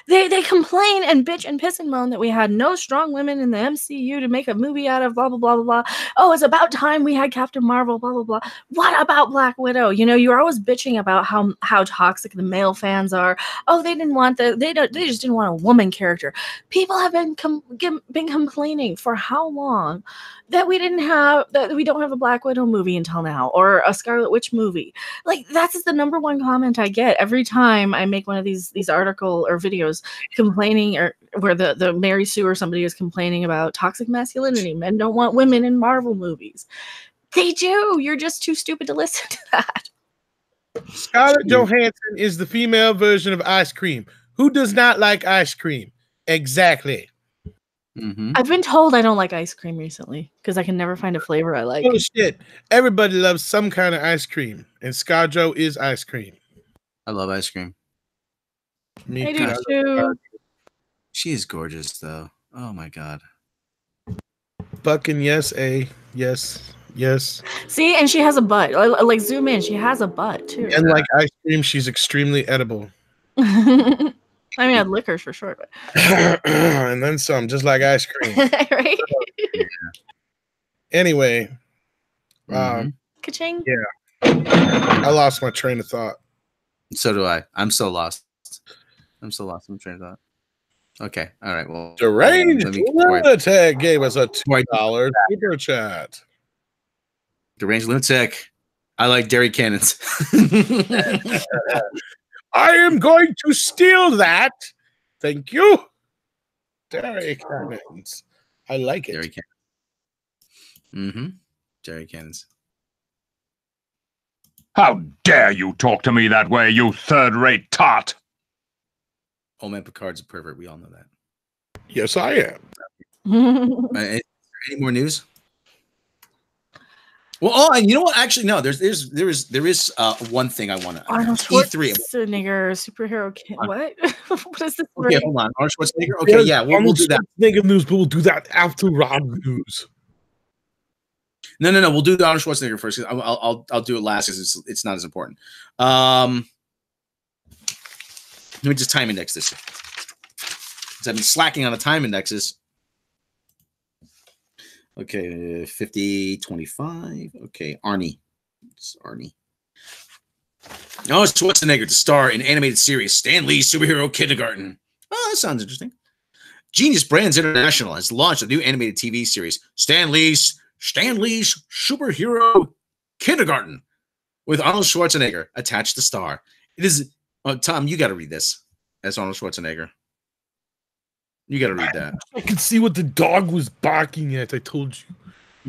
They complain and bitch and piss and moan that we had no strong women in the MCU to make a movie out of, blah, blah, blah, blah, blah. Oh, it's about time we had Captain Marvel, blah, blah, blah. What about Black Widow? You know, you're always bitching about how toxic the male fans are. Oh, they just didn't want a woman character. People have been complaining for how long that we don't have a Black Widow movie until now, or a Scarlet Witch movie. Like, that's the number one comment I get every time I make one of these article or videos complaining, or where the Mary Sue or somebody is complaining about toxic masculinity. Men don't want women in Marvel movies. They do. You're just too stupid to listen to that.
Scarlett Johansson is the female version of ice cream. Who does not like ice cream? Exactly.
Mm-hmm.
I've been told I don't like ice cream recently because I can never find a flavor I like.
Oh shit! Everybody loves some kind of ice cream, and ScarJo is ice cream.
I love ice cream.
Me
I do too.
She is gorgeous, though. Oh my god.
Fucking yes, yes.
See, and she has a butt. Like, zoom in. She has a butt too.
And like ice cream, she's extremely edible.
I mean, I'd lick her for sure, but
and then some, just like ice cream.
Right?
Yeah. Anyway,
Ka-ching.
Yeah, I lost my train of thought.
So do I. I'm so lost. I'm train of thought. Okay. All right. Well,
Deranged Lunatic gave us a $2 super chat.
Deranged Lunatic. I like dairy cannons.
I am going to steal that. Thank you. Dairy cannons. I like it.
Dairy cannons. Dairy cannons.
How dare you talk to me that way, you third-rate tot!
Old man Picard's a pervert. We all know that.
Yes, I am.
Any more news? Well, and you know what? Actually, no. There is one thing I want to.
Arnold
E3.
Schwarzenegger, superhero. What? What is this?
Okay, hold on. Arnold Schwarzenegger. Okay, yeah, we'll do that.
Schwarzenegger news, but we'll do that after Rob news.
No. We'll do the Arnold Schwarzenegger first. I'll do it last because it's not as important. Let me just time index this. Because I've been slacking on the time indexes. Okay, 50, 25. Okay, Arnie. It's Arnie. Oh, Schwarzenegger to star in animated series Stan Lee's Superhero Kindergarten. Oh, that sounds interesting. Genius Brands International has launched a new animated TV series, Stan Lee's Superhero Kindergarten, with Arnold Schwarzenegger attached to star. It is Tom, you got to read this as Arnold Schwarzenegger. You got to read that.
I could see what the dog was barking at. I told you.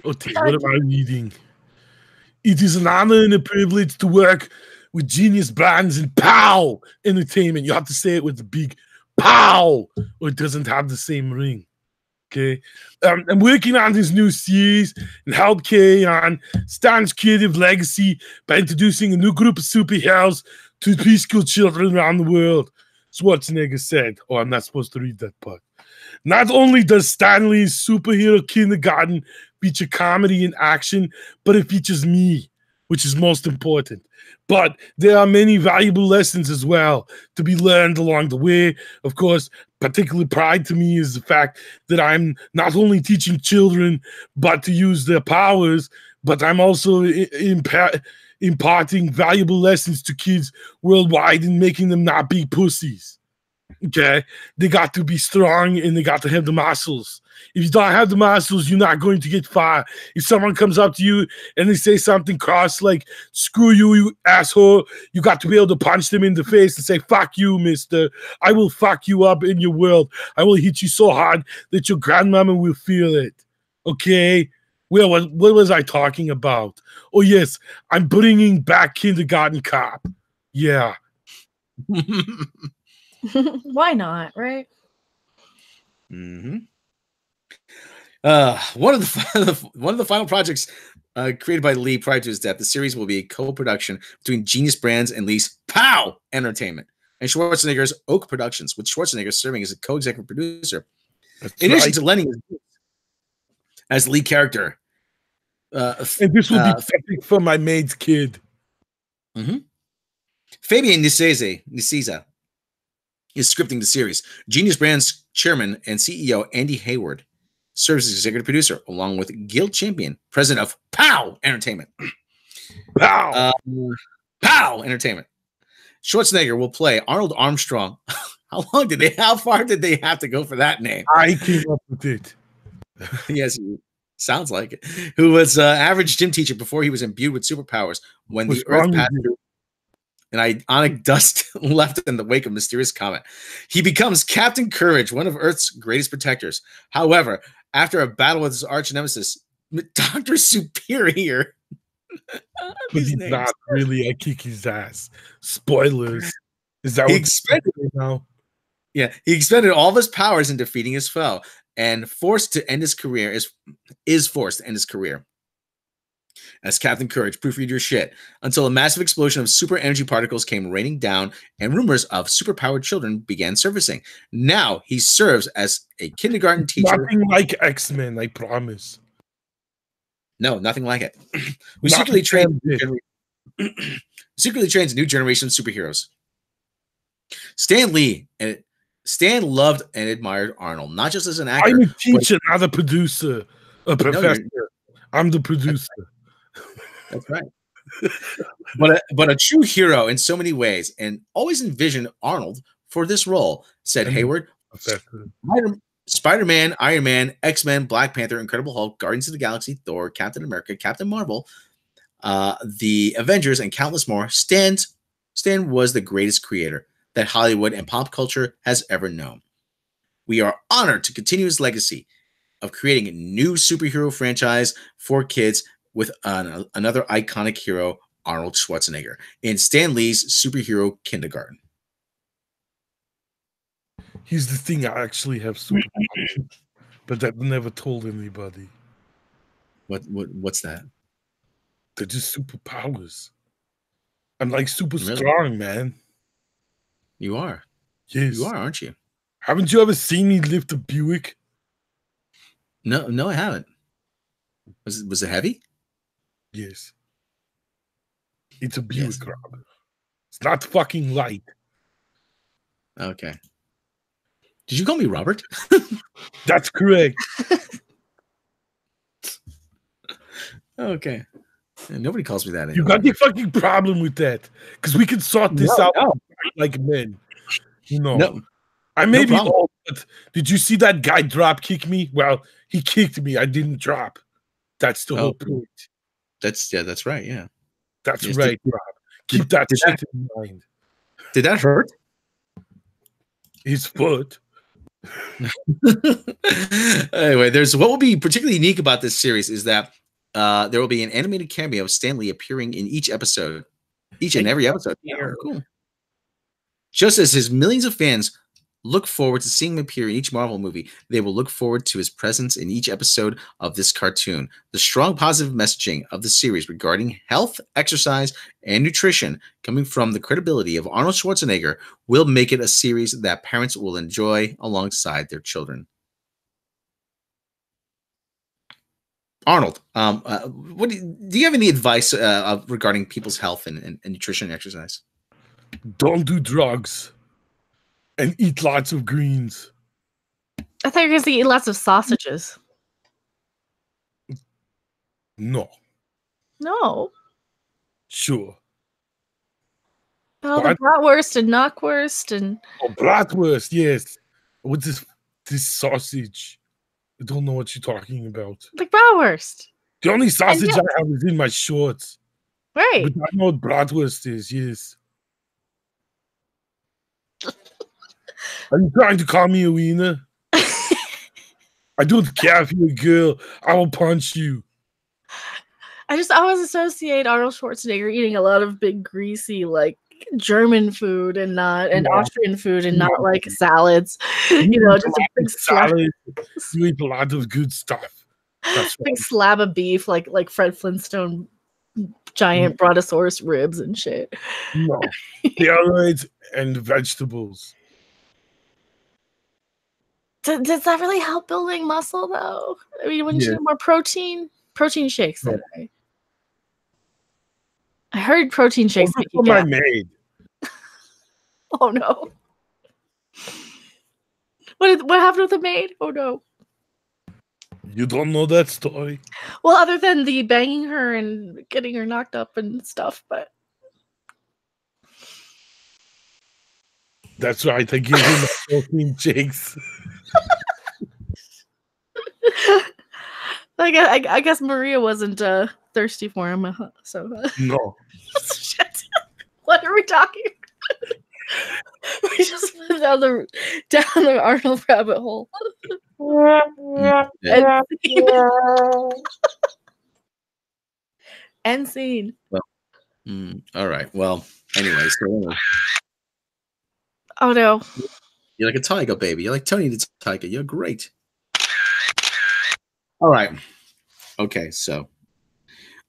Okay, what am I reading? It is an honor and a privilege to work with Genius Brands and POW Entertainment. You have to say it with the big POW, or it doesn't have the same ring. Okay, I'm working on this new series and help carry on Stan's creative legacy by introducing a new group of superheroes to preschool children around the world. Schwarzenegger said, "Oh, I'm not supposed to read that part." Not only does Stan Lee's Superhero Kindergarten feature comedy and action, but it features me, which is most important. But there are many valuable lessons as well to be learned along the way. Of course, particular pride to me is the fact that I'm not only teaching children but to use their powers, but I'm also imparting valuable lessons to kids worldwide and making them not be pussies. Okay, they got to be strong and they got to have the muscles. If you don't have the muscles, you're not going to get far. If someone comes up to you and they say something cross like, screw you, you asshole, you got to be able to punch them in the face and say, fuck you, mister. I will fuck you up in your world. I will hit you so hard that your grandmama will feel it. Okay? Well, what was I talking about? Oh, yes, I'm bringing back Kindergarten Cop. Yeah.
Why not, right?
Mm-hmm. One of the final projects created by Lee prior to his death, the series will be a co-production between Genius Brands and Lee's POW Entertainment and Schwarzenegger's Oak Productions, with Schwarzenegger serving as a co-executive producer. In addition to lending his as the lead character.
And this will be perfect for my maid's kid.
Mm-hmm. Fabian Nicieza is scripting the series. Genius Brands chairman and CEO Andy Hayward serves as executive producer, along with Gil Champion, president of POW Entertainment. POW Entertainment. Schwarzenegger will play Arnold Armstrong. How far did they have to go for that name?
I came up with it.
Yes, sounds like it. Who was average gym teacher before he was imbued with superpowers when the Earth passed through an ionic dust left in the wake of mysterious comet. He becomes Captain Courage, one of Earth's greatest protectors. However, after a battle with his arch nemesis, Dr. Superior.
But he's not really. I kick his ass. Spoilers. Is that what now?
Yeah, he expended all of his powers in defeating his foe and forced to end his career. Is forced to end his career as Captain Courage. Proofread your shit. Until a massive explosion of super energy particles came raining down and rumors of superpowered children began surfacing. Now he serves as a kindergarten teacher.
Nothing like X-Men, I promise.
No, nothing like it. We secretly trained a new generation of superheroes. Stan loved and admired Arnold, not just as an actor.
I'm a teacher, not a producer, a professor. I'm the producer.
That's right. but a true hero in so many ways, and always envisioned Arnold for this role, said Hayward. Spider-Man, Iron Man, X-Men, Black Panther, Incredible Hulk, Guardians of the Galaxy, Thor, Captain America, Captain Marvel, the Avengers, and countless more. Stan was the greatest creator that Hollywood and pop culture has ever known. We are honored to continue his legacy of creating a new superhero franchise for kids with another iconic hero, Arnold Schwarzenegger in Stan Lee's superhero kindergarten.
Here's the thing, I actually have superpowers, but I've never told anybody.
What's that?
They're just superpowers. I'm like super
Really?
strong, man.
You are.
Yes.
You are, aren't you?
Haven't you ever seen me lift a Buick?
No, I haven't. Was it heavy?
Yes. It's a Buick, Rob. It's not fucking light.
Okay. Did you call me Robert?
That's correct.
Okay. Nobody calls me that anymore.
You got the fucking problem with that. Because we can sort this out like men. You know.
No.
I may be
problem.
old, but did you see that guy drop kick me? Well, he kicked me. I didn't drop. That's the whole point.
That's right, yeah.
That's
Yes,
right, Rob. Keep that shit in mind.
Did that hurt?
His foot.
Anyway, what will be particularly unique about this series is that there will be an animated cameo of Stan Lee appearing in each and every episode. Oh, cool. Just as his millions of fans look forward to seeing him appear in each Marvel movie, they will look forward to his presence in each episode of this cartoon. The strong positive messaging of the series regarding health, exercise, and nutrition coming from the credibility of Arnold Schwarzenegger will make it a series that parents will enjoy alongside their children. Arnold, do you have any advice regarding people's health and nutrition and exercise?
Don't do drugs. And eat lots of greens.
I thought you were going to eat lots of sausages.
No.
No.
Sure.
Oh, the bratwurst and knockwurst and...
Oh, bratwurst, yes. What's this sausage? I don't know what you're talking about.
Like bratwurst.
The only sausage I have is in my shorts.
Right.
But I know what bratwurst is, yes. Are you trying to call me a wiener? I don't care if you're a girl. I will punch you.
I always associate Arnold Schwarzenegger eating a lot of big, greasy, like German food and Austrian food and not like salads. You know, just a big
salad. You eat a lot of good stuff. That's
big slab of beef, like Fred Flintstone giant brontosaurus ribs and shit.
No, steroids and vegetables.
Does that really help building muscle, though? I mean, wouldn't you need more protein? Protein shakes, then, right? I heard protein shakes make you
my maid.
Oh, no. What happened with the maid? Oh, no.
You don't know that story?
Well, other than the banging her and getting her knocked up and stuff, but...
That's right. I give him protein shakes.
I guess Maria wasn't thirsty for him, so
no.
Shit. What are we talking? We just went down the Arnold rabbit hole. End scene.
Well, all right. Well, anyway, so
oh no.
You're like a tiger, baby. You're like Tony the Tiger. You're great. All right. Okay, so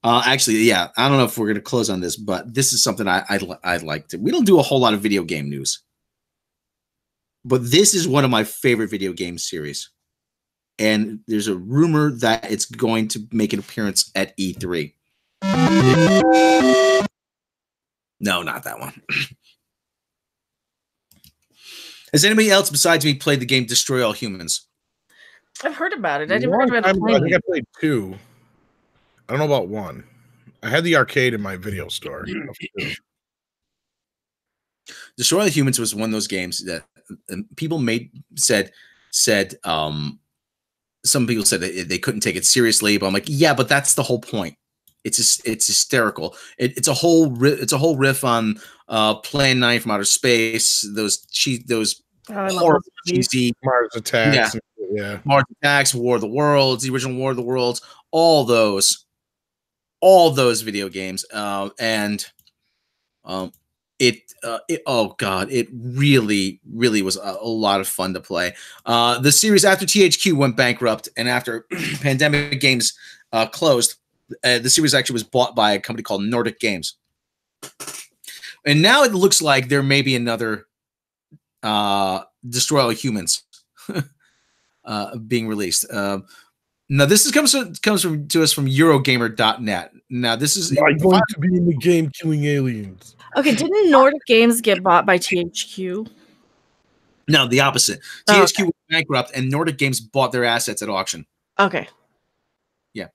actually, yeah, I don't know if we're going to close on this, but this is something I'd like to. We don't do a whole lot of video game news, but this is one of my favorite video game series, and there's a rumor that it's going to make an appearance at E3. No, not that one. Has anybody else besides me played the game Destroy All Humans?
I've heard about it. I didn't recommend
I think I played 2. I don't know about 1. I had the arcade in my video store.
Destroy All Humans was one of those games that people said some people said that they couldn't take it seriously, but I'm like, yeah, but that's the whole point. It's hysterical. It's a whole riff on Plan 9 from Outer Space. Those horrible cheesy
Mars Attacks. Yeah.
Mars Attacks, War of the Worlds, the original War of the Worlds, all those. all those video games, and oh god, it really was a lot of fun to play. The series, after THQ went bankrupt and after Pandemic Games closed, the series actually was bought by a company called Nordic Games, and now it looks like there may be another Destroy All Humans being released. Now this comes to us from Eurogamer.net. Now this is
going to be in the game killing aliens.
Okay, didn't Nordic Games get bought by THQ?
No, the opposite. THQ went bankrupt, and Nordic Games bought their assets at auction.
Okay.
Yeah.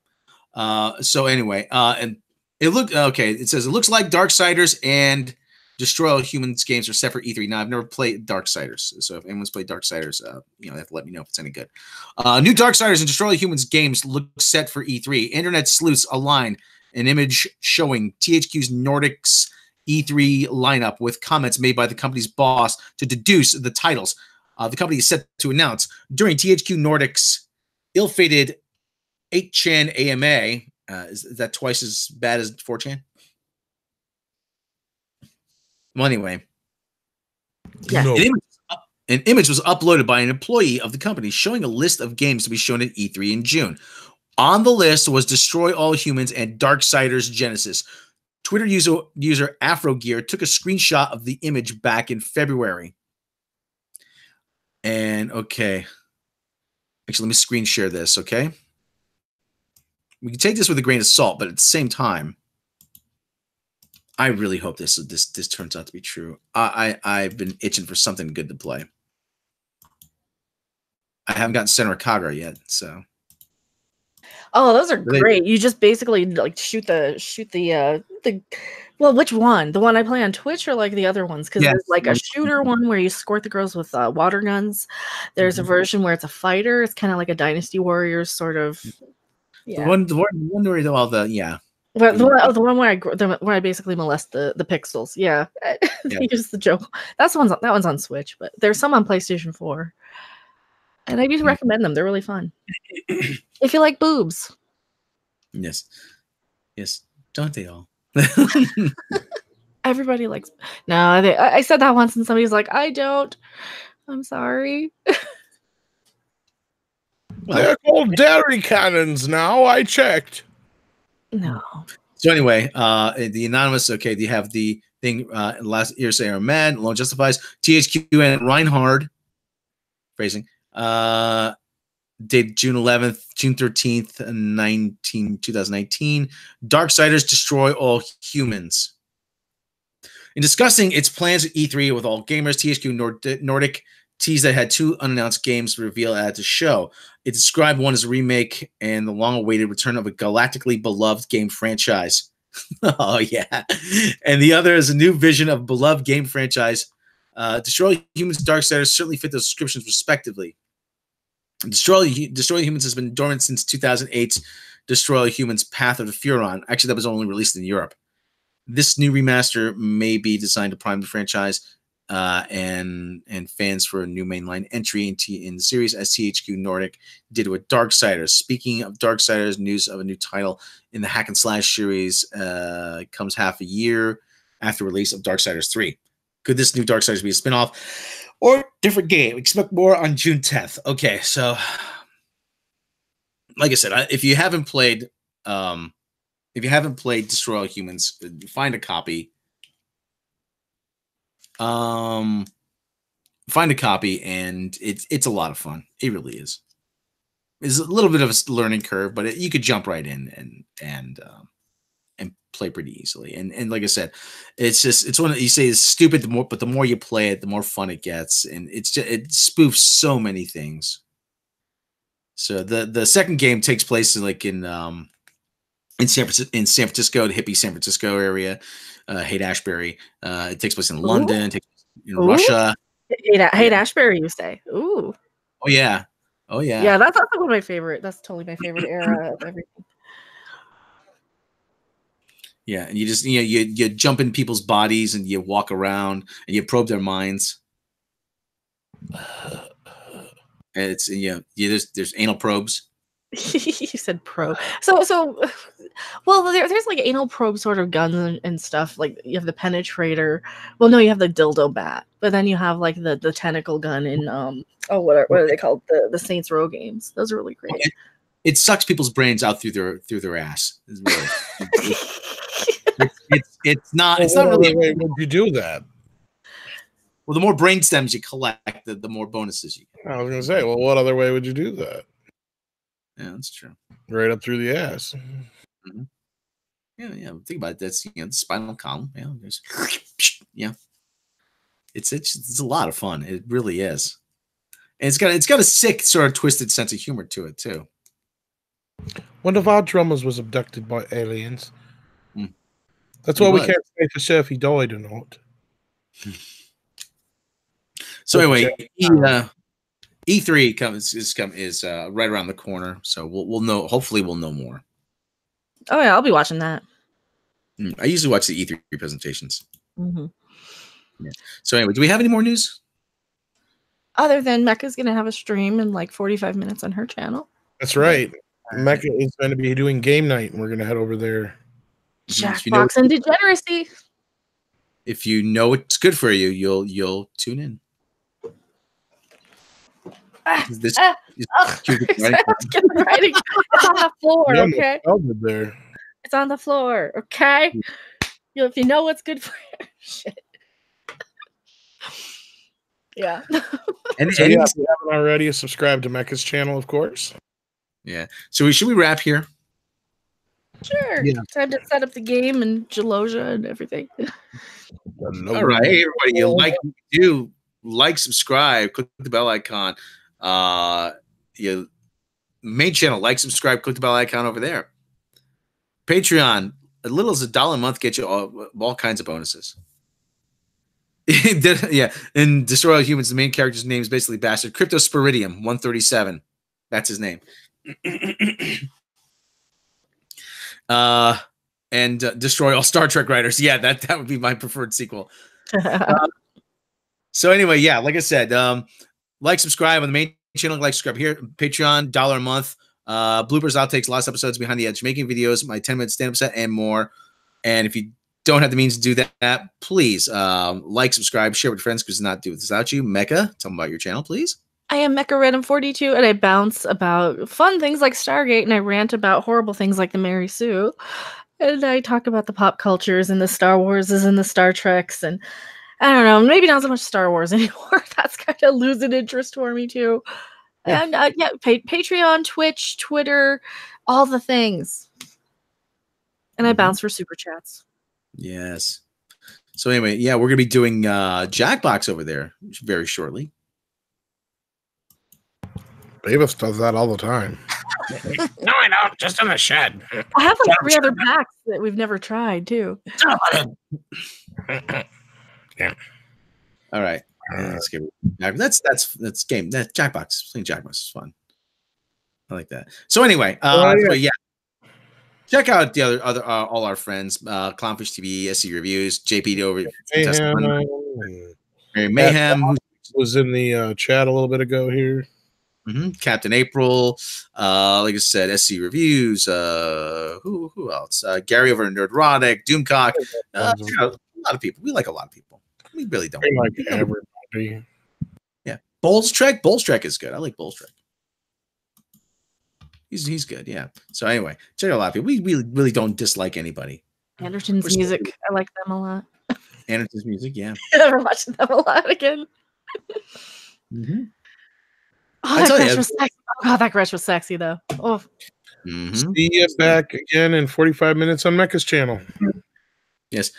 So anyway, and it looked okay. It says it looks like Darksiders and Destroy All Humans games are set for E3. Now, I've never played Darksiders, so if anyone's played Darksiders, they have to let me know if it's any good. New Darksiders and Destroy All Humans games look set for E3. Internet sleuths align an image showing THQ's Nordic's E3 lineup with comments made by the company's boss to deduce the titles the company is set to announce during THQ Nordic's ill-fated 8chan AMA. Is that twice as bad as 4chan? Well, anyway,
yeah.
No.
An image was uploaded by an employee of the company showing a list of games to be shown at E3 in June. On the list was Destroy All Humans and Darksiders Genesis. Twitter user AfroGear took a screenshot of the image back in February. And okay. Actually, let me screen share this, okay? We can take this with a grain of salt, but at the same time, I really hope this turns out to be true. I've been itching for something good to play. I haven't gotten Senran Kagura yet, so.
Oh, those are great. You just basically like shoot the well, which one? The one I play on Twitch or like the other ones? Because there's like a shooter one where you escort the girls with water guns. There's a version where it's a fighter. It's kind of like a Dynasty Warriors sort of. Yeah.
The one where all the
Well, the one where I basically molest the pixels. Yeah. They use the joke. That one's on Switch, but there's some on PlayStation 4. And I do recommend them. They're really fun. If you like boobs.
Yes. Yes. Don't they all?
Everybody likes. No, I said that once and somebody's like, I don't. I'm sorry.
They're called dairy cannons now. I checked.
No.
So anyway, the anonymous. Okay, you have the thing. Last year, say are mad. Alone justifies. THQ and Reinhard. Phrasing. Dated June 11th, June 13th, 2019. Darksiders Destroy All Humans. In discussing its plans at E3 with all gamers, THQ Nordic teased that it had 2 unannounced games to reveal at the show. It described one as a remake and the long-awaited return of a galactically beloved game franchise. Oh, yeah. And the other is a new vision of a beloved game franchise. Destroy All Humans and Darksiders certainly fit those descriptions respectively. Destroy All Humans has been dormant since 2008's Destroy All Humans Path of the Furon. Actually, that was only released in Europe. This new remaster may be designed to prime the franchise and fans for a new mainline entry in the series, as THQ Nordic did with Darksiders. Speaking of Darksiders, news of a new title in the hack and slash series comes half a year after release of Darksiders 3. Could this new Darksiders be a spinoff or different game? Expect more on June 10th. Okay, so like I said, if you haven't played Destroy All Humans, find a copy. Find a copy, and it's a lot of fun. It really is. It's a little bit of a learning curve, but you could jump right in and play pretty easily. And like I said, it's one that you say is stupid, but the more you play it, the more fun it gets, and it spoofs so many things. So the second game takes place in San Francisco, the hippie San Francisco area, Haight-Ashbury. It takes place in London, it takes place in Russia.
Haight-Ashbury, you say? Ooh.
Oh yeah.
Yeah, that's also one of my favorite. That's totally my favorite era of everything.
Yeah, and you just you jump in people's bodies and you walk around and you probe their minds. And it's there's anal probes.
You said probe. So, well, there's like anal probe sort of guns and stuff. Like you have the penetrator. Well, no, you have the dildo bat, but then you have like the tentacle gun in what are they called? The Saints Row games. Those are really great.
Okay. It sucks people's brains out through their ass. It's really, it's not really.
Way would you do that?
Well, the more brain stems you collect, the more bonuses you get.
I was gonna say, well, what other way would you do that?
Yeah, that's true.
Right up through the ass.
Mm-hmm. Yeah. Think about it. That's the spinal column. Yeah, it's a lot of fun. It really is. And it's got a sick sort of twisted sense of humor to it too.
One of our drummers was abducted by aliens. That's why we can't say for sure if he died or not.
So anyway, E3 is right around the corner, so we'll know. Hopefully, we'll know more.
Oh yeah, I'll be watching that.
I usually watch the E3 presentations.
Mm-hmm.
Yeah. So anyway, do we have any more news?
Other than Mecca's going to have a stream in like 45 minutes on her channel.
That's right. Mecca is going to be doing game night, and we're going to head over there.
Jackbox and Degeneracy.
If you know it's good for you, you'll tune in.
It's on the floor, okay?
There.
It's on the floor, okay? If you know what's good for you, shit. Yeah.
And so, if you haven't already, subscribe to Mecca's channel, of course.
Yeah. So should we wrap here?
Sure. Yeah. Time to set up the game and Jaloja and everything.
All right, hey everybody, like, subscribe, click the bell icon. Your main channel, like, subscribe, click the bell icon over there. Patreon, as little as $1 a month, get you all kinds of bonuses. Yeah, and Destroy All Humans, the main character's name is basically Bastard. Cryptosporidium 137. That's his name. And Destroy All Star Trek Writers. Yeah, that would be my preferred sequel. So anyway, yeah, like I said, like, subscribe on the main channel, like, subscribe here. Patreon, $1 a month. Bloopers, outtakes, lost episodes, behind the edge, making videos, my 10-minute stand-up set, and more. And if you don't have the means to do that, please like, subscribe, share with friends, because not do this without you. Mecca, tell them about your channel, please.
I am Mecha Random 42, and I bounce about fun things like Stargate, and I rant about horrible things like the Mary Sue. And I talk about the pop cultures and the Star Warses and the Star Treks, and I don't know, maybe not so much Star Wars anymore. That's kind of losing interest for me too. Yeah. And Patreon, Twitch, Twitter, all the things. And I bounce for super chats.
Yes. So anyway, yeah, we're gonna be doing Jackbox over there very shortly.
Beavis does that all the time.
No, I don't. Just in the shed.
I have like 3 other packs that we've never tried too.
Yeah.
All right. That's game. That's game. That Jackbox. Playing Jackbox is fun. I like that. So anyway, yeah. Check out the other all our friends, Clownfish TV, SC Reviews, JP over Mary Mayhem, who
was in the chat a little bit ago here.
Captain April, like I said, SC Reviews. Who else? Gary over in Nerdrotic, Doomcock. A lot of people. We like a lot of people. We really don't.
We like everybody.
Yeah, Bowles Trek is good. I like Bowles Trek. He's good. Yeah. So anyway, check out a lot of people. We really don't dislike anybody.
Anderton's music. I like them a lot.
Anderton's music. Yeah.
I've been watching them a lot again. Oh, that Gretsch was sexy. Oh, God, that Gretsch was sexy, though. Oh.
See you back again in 45 minutes on Mecca's channel.
Yes.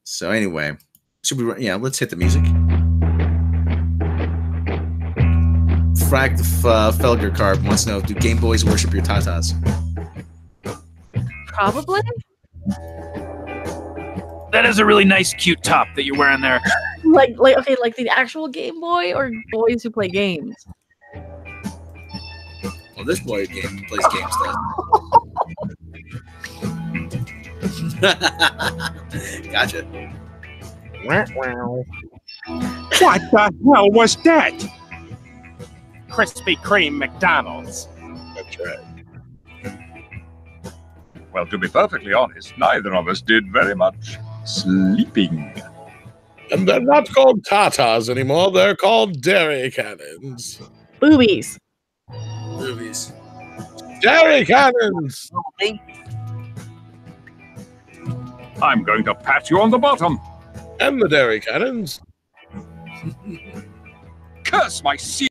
So anyway, let's hit the music. Frack the Felger card wants to know, do Game Boys worship your tatas?
Probably.
That is a really nice, cute top that you're wearing there.
Like the actual Game Boy, or boys who play games?
Well, this boy plays games, does. Gotcha.
What the hell was that? Krispy Kreme McDonald's.
Well, to be perfectly honest, neither of us did very much sleeping.
And they're not called tatas anymore. They're called dairy cannons.
Boobies.
Movies.
Dairy cannons!
I'm going to pat you on the bottom.
And the dairy cannons.
Curse my sea